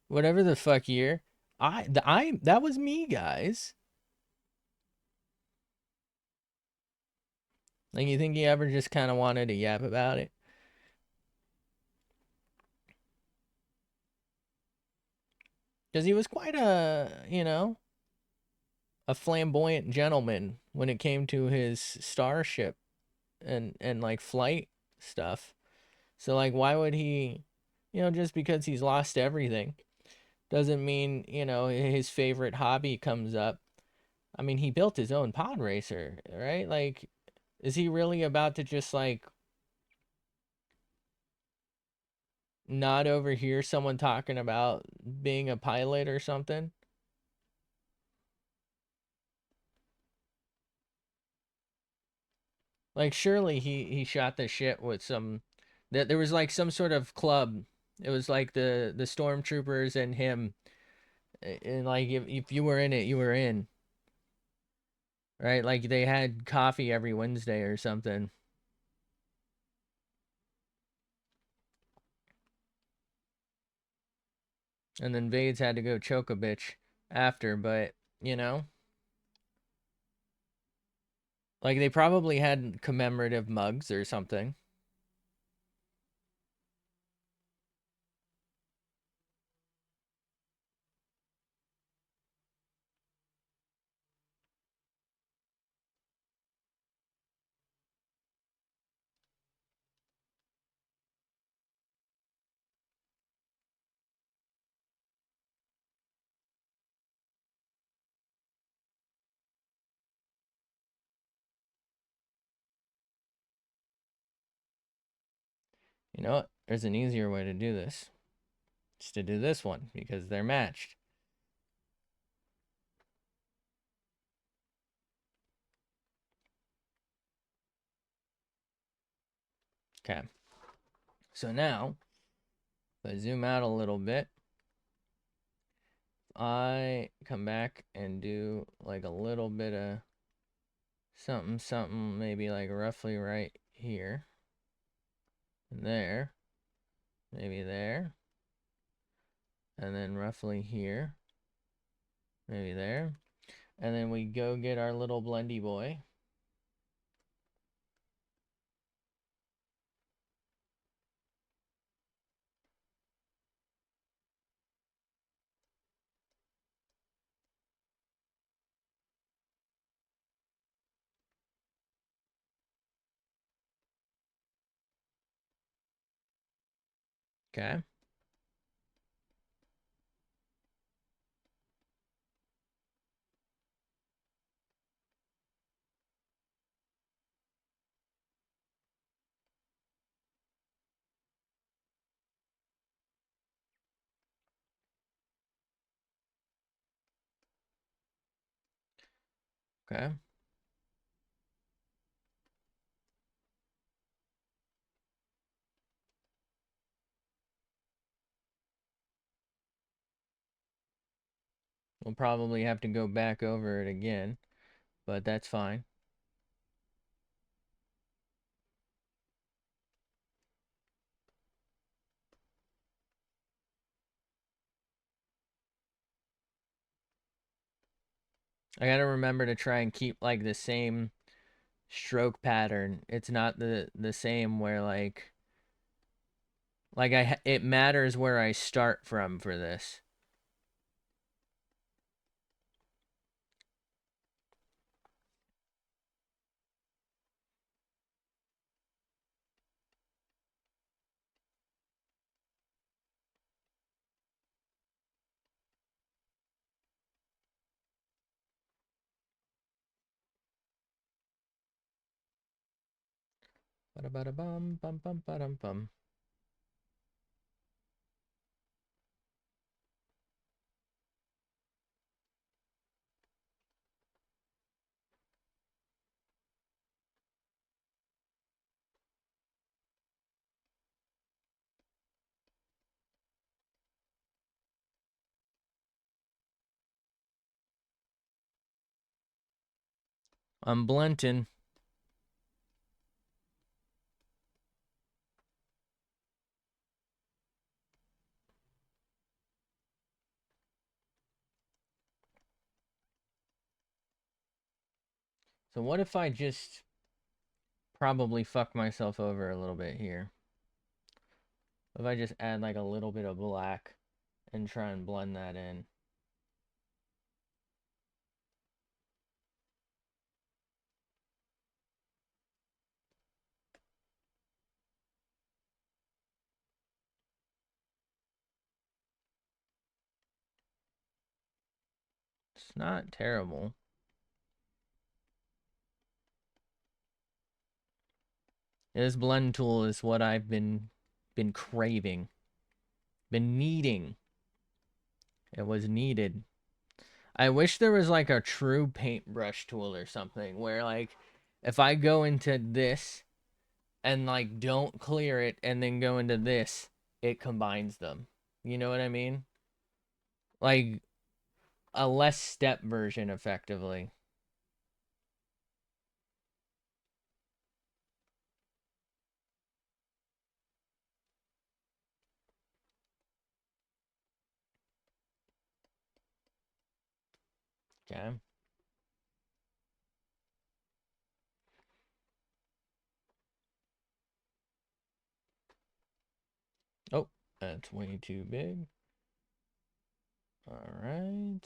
whatever the fuck year. That was me, guys. Like, you think he ever just kind of wanted to yap about it? Because he was quite a. a flamboyant gentleman when it came to his starship and like flight stuff. So like why would he, just because he's lost everything doesn't mean, his favorite hobby comes up. I mean, he built his own pod racer, right? Like is he really about to just like not overhear someone talking about being a pilot or something? Like surely he shot the shit with some that there was like some sort of club. It was like the stormtroopers and him, and like if you were in it, you were in, right? Like they had coffee every Wednesday or something. And then Vades had to go choke a bitch after, but you know, like they probably had commemorative mugs or something. You know what? There's an easier way to do this. It's to do this one because they're matched. Okay. So now, if I zoom out a little bit, I come back and do like a little bit of something, something, maybe like roughly right here and there, maybe there, and then roughly here, maybe there. And then we go get our little blendy boy. Okay. Okay. We'll probably have to go back over it again, but that's fine. I gotta remember to try and keep like the same stroke pattern. It's not the same where like it matters where I start from for this. Bada bada bum bum bum badum bum. I'm blunting. So what if I just probably fuck myself over a little bit here? If I just add like a little bit of black and try and blend that in. It's not terrible. This blend tool is what I've been craving, been needing. It was needed. I wish there was like a true paintbrush tool or something where like if I go into this and like don't clear it and then go into this, it combines them. You know what I mean? Like a less step version effectively. Okay. Oh, that's way too big. All right.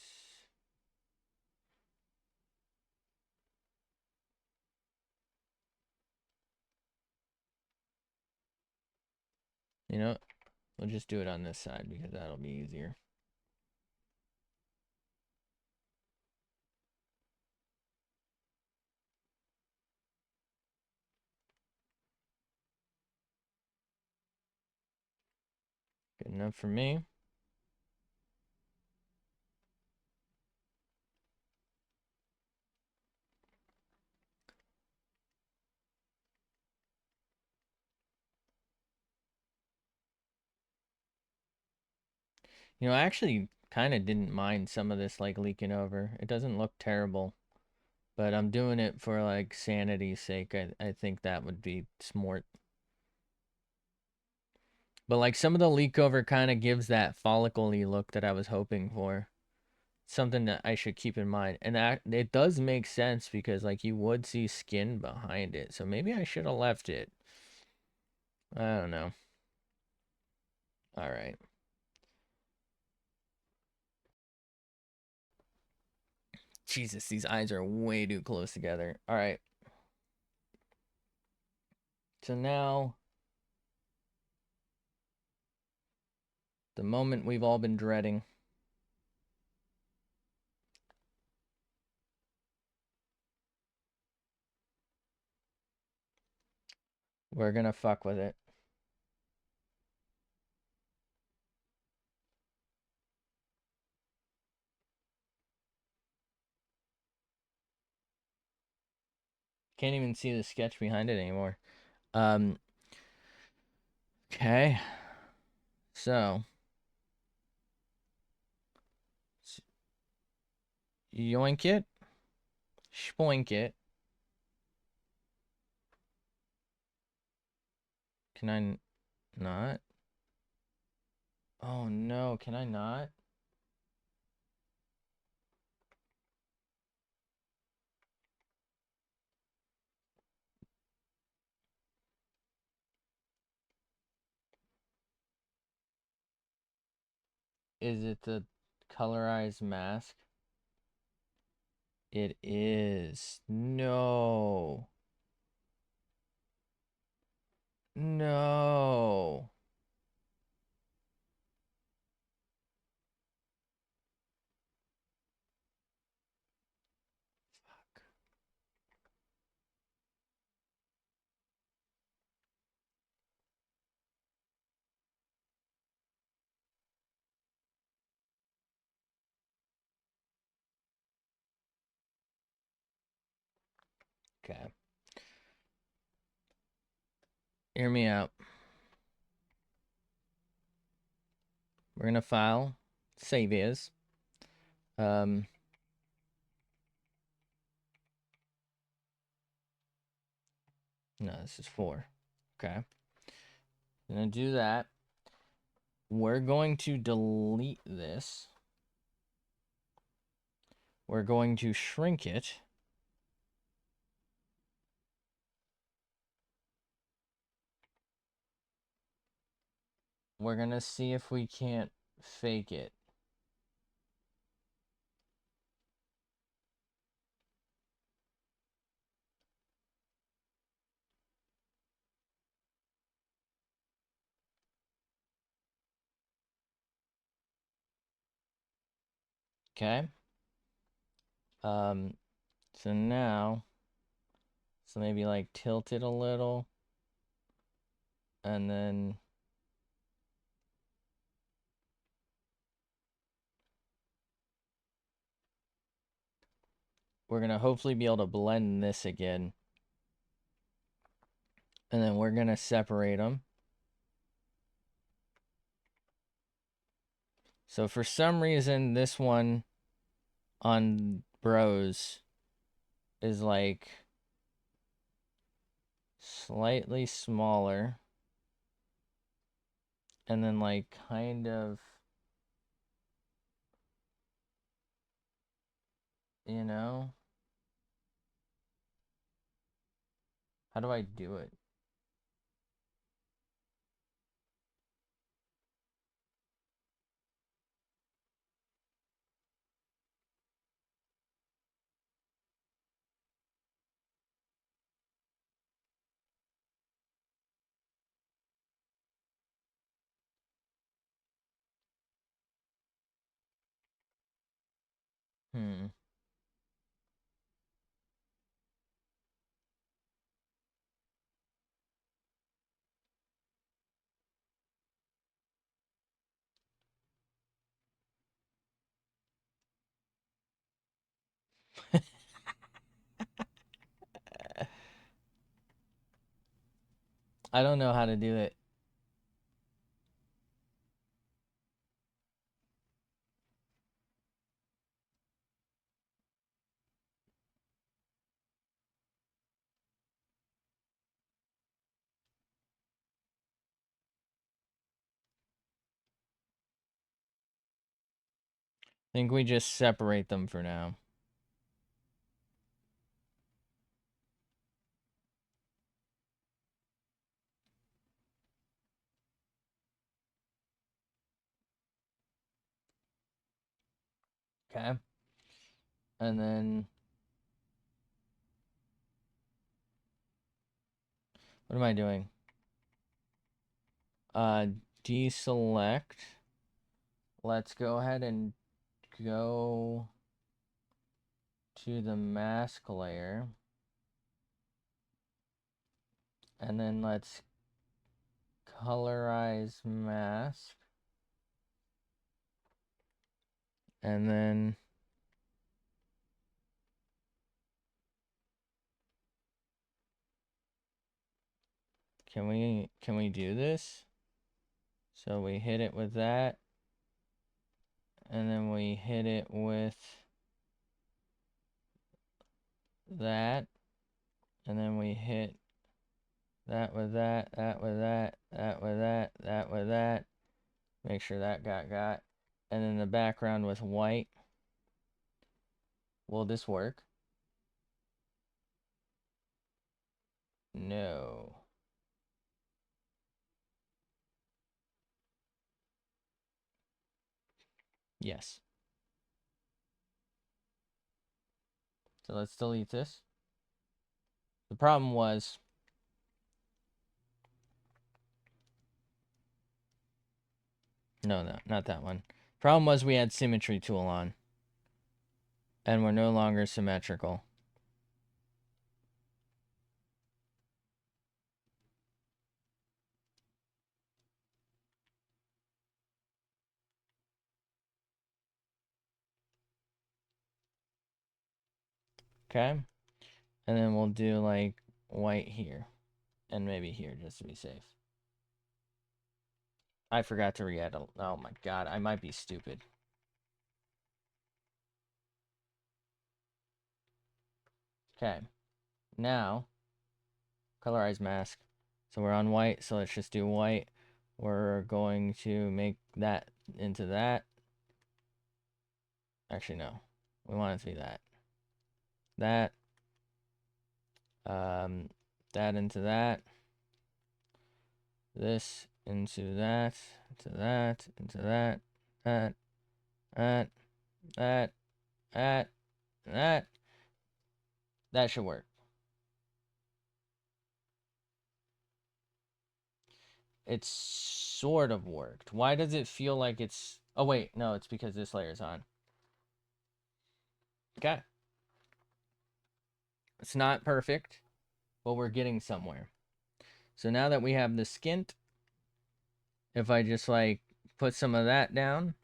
You know, we'll just do it on this side because that'll be easier. Good enough for me. You know, I actually kind of didn't mind some of this like leaking over. It doesn't look terrible, but I'm doing it for like sanity's sake. I think that would be smart. But like some of the leak over kind of gives that follicle-y look that I was hoping for. Something that I should keep in mind. And that it does make sense because like you would see skin behind it. So maybe I should have left it. I don't know. All right. Jesus, these eyes are way too close together. All right. So now the moment we've all been dreading. We're gonna fuck with it. Can't even see the sketch behind it anymore. Um, okay. So, yoink it, spoink it. Can I not? Oh no, can I not? Is it the colorized mask? It is. No. No. Fuck. Okay. Hear me out. We're gonna file. Save as. Um. No, this is 4. Okay. Gonna do that. We're going to delete this. We're going to shrink it. We're gonna see if we can't fake it. Okay. So now, so maybe like tilt it a little, and then we're gonna hopefully be able to blend this again. And then we're gonna separate them. So for some reason, this one on Bros is like slightly smaller. And then like kind of, you know, how do I do it? Hmm. I don't know how to do it. I think we just separate them for now. Okay. And then, what am I doing? Deselect. Let's go ahead and go to the mask layer. And then let's colorize mask. And then can we do this? So we hit it with that. And then we hit it with that. And then we hit that with that, that with that, that with that, that with that. Make sure that got. And then the background with white. Will this work? No. Yes. So let's delete this. The problem was, no, not that one. Problem was we had symmetry tool on. And we're no longer symmetrical. Okay? And then we'll do like white here. And maybe here just to be safe. I forgot to re-add. Oh my god, I might be stupid. Okay. Now, colorize mask. So we're on white, so let's just do white. We're going to make that into that. Actually, no. We want it to be that. That. That into that. This into that. Into that. Into that. That. That. That. That. That. That should work. It's sort of worked. Why does it feel like it's... Oh, wait. No, it's because this layer's on. Okay. It's not perfect, but we're getting somewhere. So now that we have the skint, if I just like put some of that down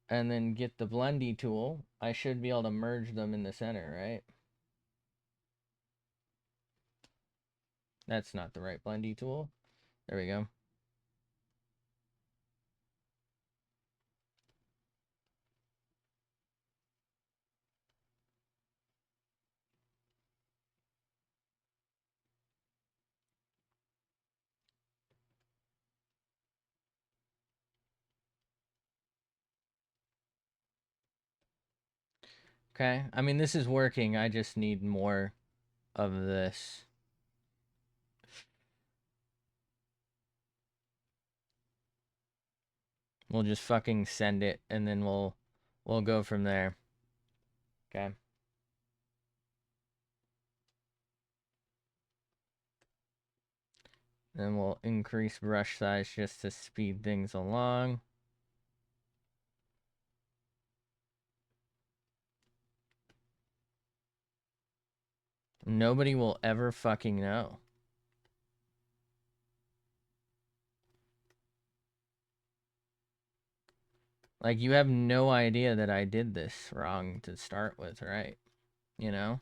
and then get the blendy tool, I should be able to merge them in the center, right? That's not the right blendy tool. There we go. Okay, I mean, this is working. I just need more of this. We'll just fucking send it, and then we'll go from there. Okay. Then we'll increase brush size just to speed things along. Nobody will ever fucking know. Like, you have no idea that I did this wrong to start with, right? You know?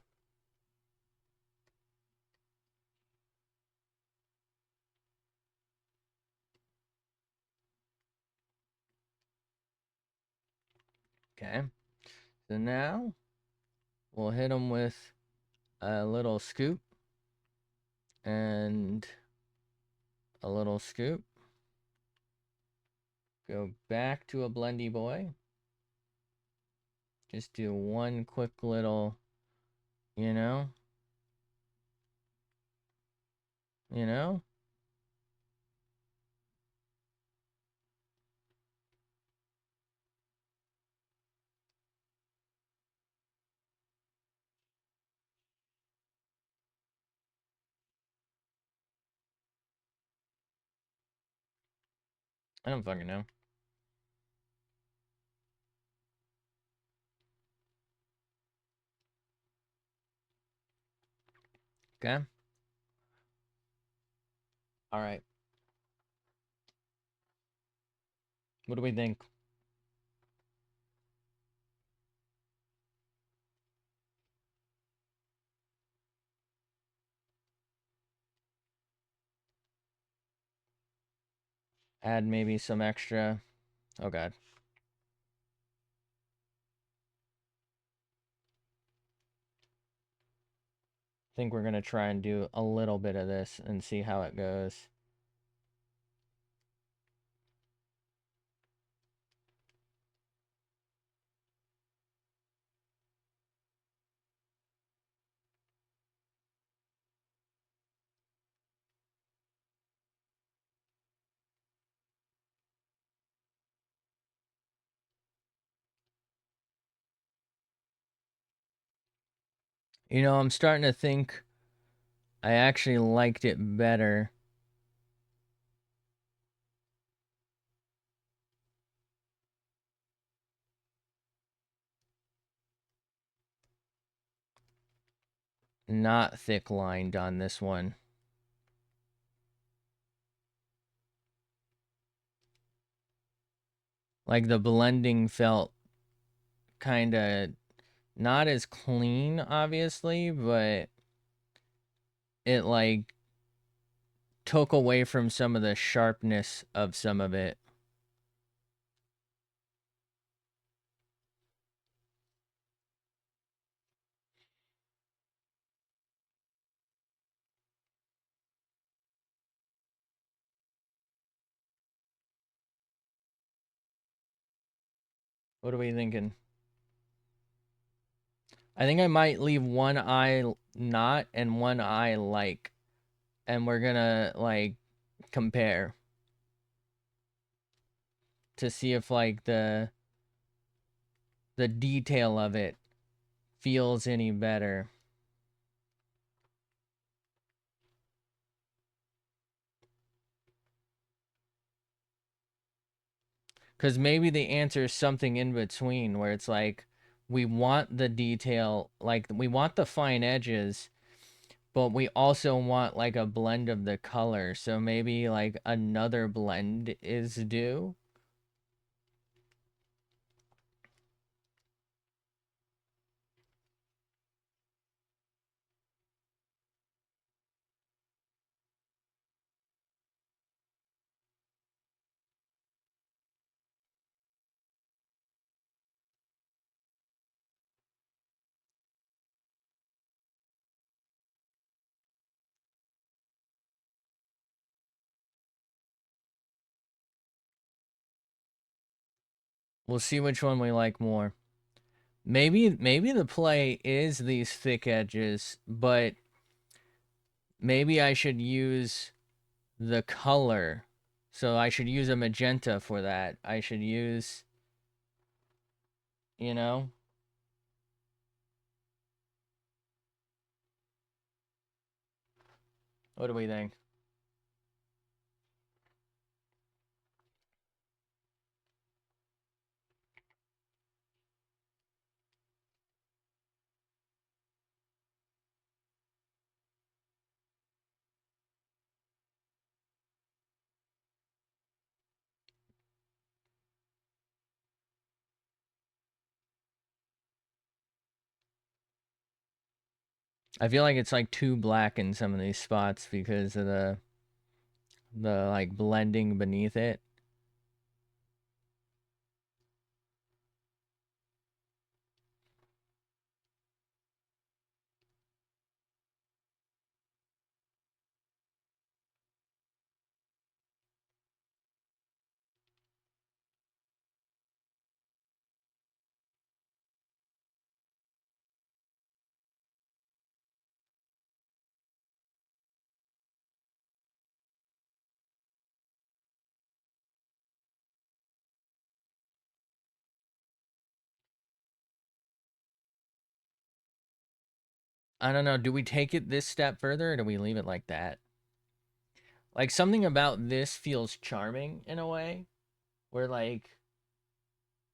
Okay. So now, we'll hit them with a little scoop. And a little scoop. Go back to a blendy boy. Just do one quick little, you know? You know? I don't fucking know. Okay. All right. What do we think? Add maybe some extra. Oh, God. I think we're going to try and do a little bit of this and see how it goes. You know, I'm starting to think I actually liked it better. Not thick lined on this one. Like, the blending felt kind of not as clean, obviously, but it like took away from some of the sharpness of some of it. What are we thinking? I think I might leave one eye not and one eye like, and we're gonna like compare to see if like the detail of it feels any better. Because maybe the answer is something in between where it's like we want the detail, like we want the fine edges, but we also want like a blend of the color. So maybe like another blend is due. We'll see which one we like more. Maybe the play is these thick edges, but maybe I should use the color. So I should use a magenta for that. I should use, you know, what do we think? I feel like it's like too black in some of these spots because of the like blending beneath it. I don't know. Do we take it this step further or do we leave it like that? Like something about this feels charming in a way where like,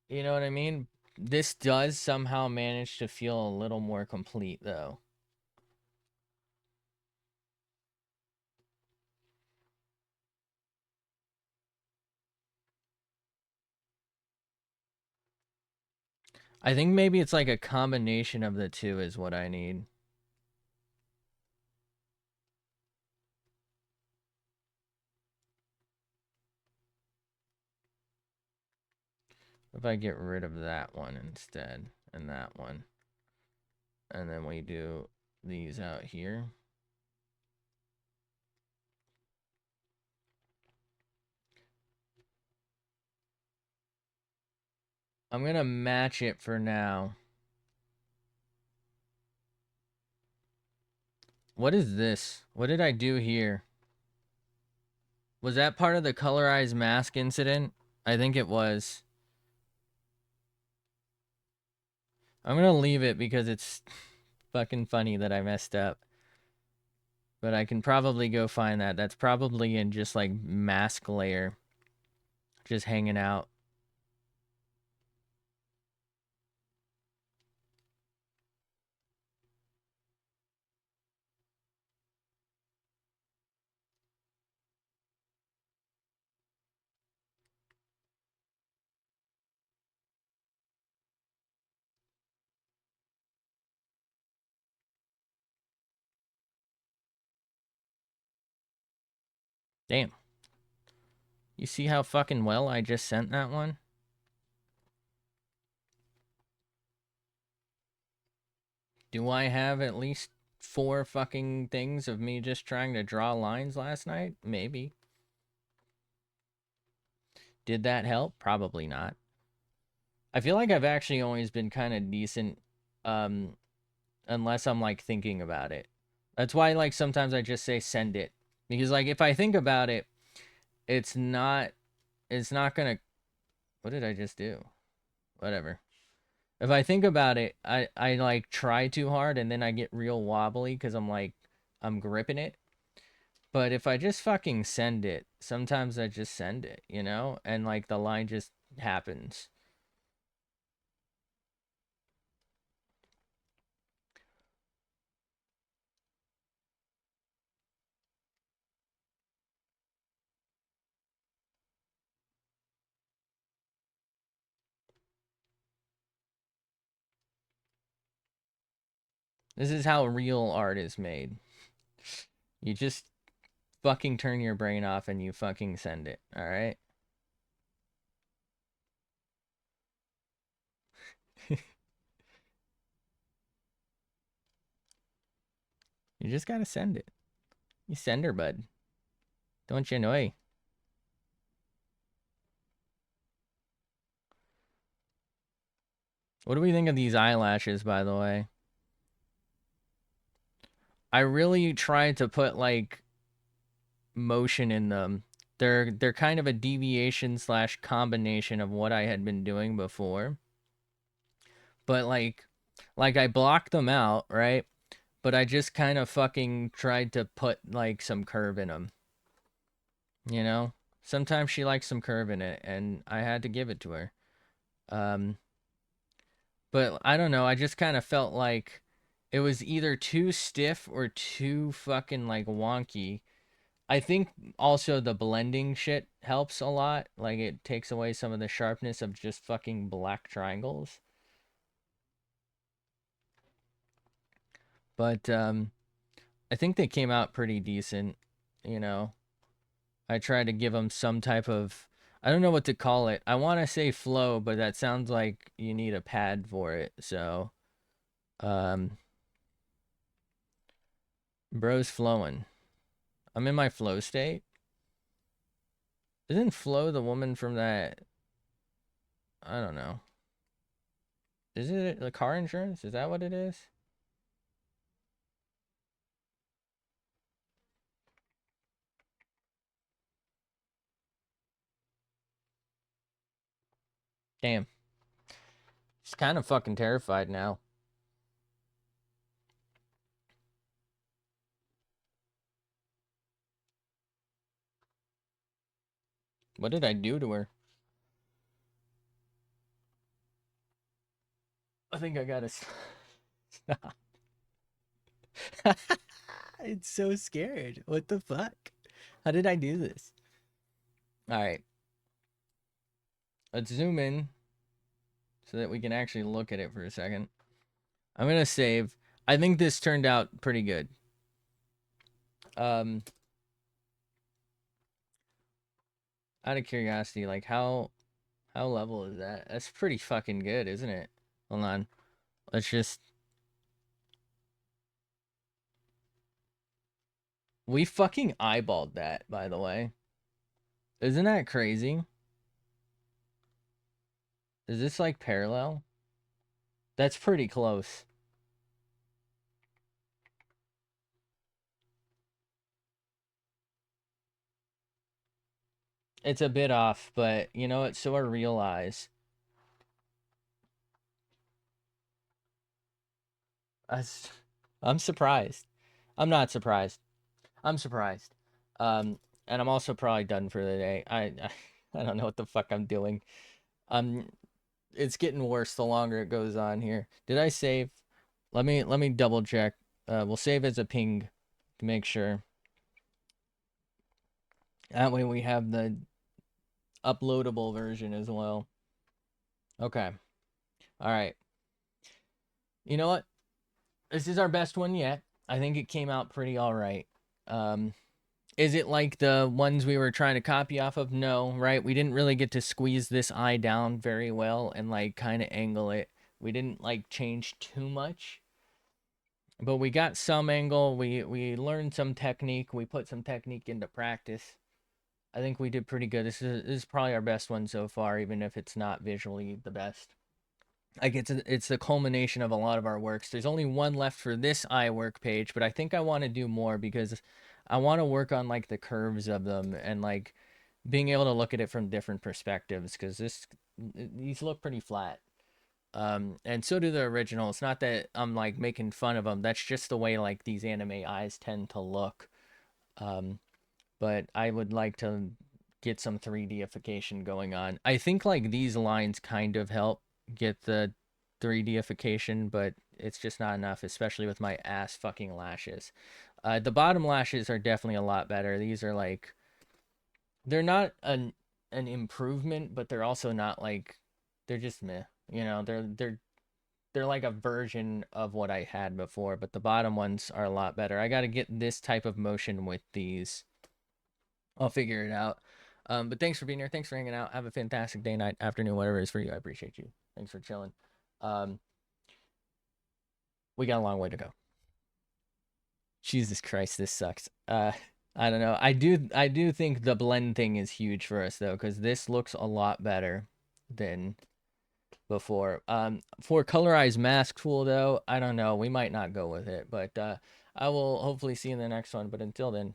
you know what I mean? This does somehow manage to feel a little more complete though. I think maybe it's like a combination of the two is what I need. If I get rid of that one instead and that one, and then we do these out here. I'm gonna match it for now. What is this? What did I do here? Was that part of the colorized mask incident? I think it was. I'm gonna leave it because it's fucking funny that I messed up. But I can probably go find that. That's probably in just like mask layer. Just hanging out. Damn. You see how fucking well I just sent that one? Do I have at least 4 fucking things of me just trying to draw lines last night? Maybe. Did that help? Probably not. I feel like I've actually always been kind of decent, um, unless I'm like thinking about it. That's why like sometimes I just say send it. Because like if I think about it, it's not it's not gonna what did I just do? Whatever. If I think about it, I like try too hard and then I get real wobbly because I'm like I'm gripping it. But if I just fucking send it, sometimes I just send it, you know? And like the line just happens. This is how real art is made. You just fucking turn your brain off and you fucking send it, alright? You just gotta send it. You send her, bud. Don't you know? What do we think of these eyelashes, by the way? I really tried to put like motion in them. They're kind of a deviation slash combination of what I had been doing before. But like I blocked them out, right? But I just kind of fucking tried to put like some curve in them, you know? Sometimes she likes some curve in it and I had to give it to her. Um but I don't know, I just kind of felt like it was either too stiff or too fucking like wonky. I think also the blending shit helps a lot. Like it takes away some of the sharpness of just fucking black triangles. But I think they came out pretty decent, you know. I tried to give them some type of, I don't know what to call it. I want to say flow, but that sounds like you need a pad for it. So, um bro's flowing. I'm in my flow state. Isn't Flo the woman from that, I don't know. Is it the car insurance? Is that what it is? Damn. She's kind of fucking terrified now. What did I do to her? I think I gotta stop. It's so scared. What the fuck? How did I do this? All right, let's zoom in so that we can actually look at it for a second. I'm gonna save. I think this turned out pretty good. Um, Out of curiosity, like how level is that? That's pretty fucking good, isn't it? Hold on. Let's just. We fucking eyeballed that, by the way. Isn't that crazy? Is this like parallel? That's pretty close. It's a bit off, but you know what? So are real eyes. I, am surprised. I'm not surprised. I'm surprised. Um, and I'm also probably done for the day. I don't know what the fuck I'm doing. Um, it's getting worse the longer it goes on here. Did I save? Let me double check. We'll save as a ping to make sure. That way we have the uploadable version as well. Okay. All right. You know what? This is our best one yet. I think it came out pretty all right. Um, is it like the ones we were trying to copy off of? No, right? We didn't really get to squeeze this eye down very well and like kind of angle it. We didn't like change too much, but we got some angle. We learned some technique. We put some technique into practice. I think we did pretty good. This is probably our best one so far, even if it's not visually the best. Like it's the culmination of a lot of our works. There's only one left for this eye work page, but I think I want to do more because I want to work on like the curves of them and like being able to look at it from different perspectives because these look pretty flat. And so do the original. It's not that I'm like making fun of them. That's just the way like these anime eyes tend to look. Um, but I would like to get some 3Dification going on. I think like these lines kind of help get the 3Dification, but it's just not enough, especially with my ass fucking lashes. The bottom lashes are definitely a lot better. These are like they're not an improvement, but they're also not like they're just meh. You know, they're they're like a version of what I had before, but the bottom ones are a lot better. I got to get this type of motion with these. I'll figure it out. But thanks for being here. Thanks for hanging out. Have a fantastic day, night, afternoon, whatever it is for you. I appreciate you. Thanks for chilling. Um, we got a long way to go. Jesus Christ, this sucks. I don't know. I do think the blend thing is huge for us though, because this looks a lot better than before. For colorized mask tool though, I don't know. We might not go with it, but I will hopefully see you in the next one. But until then.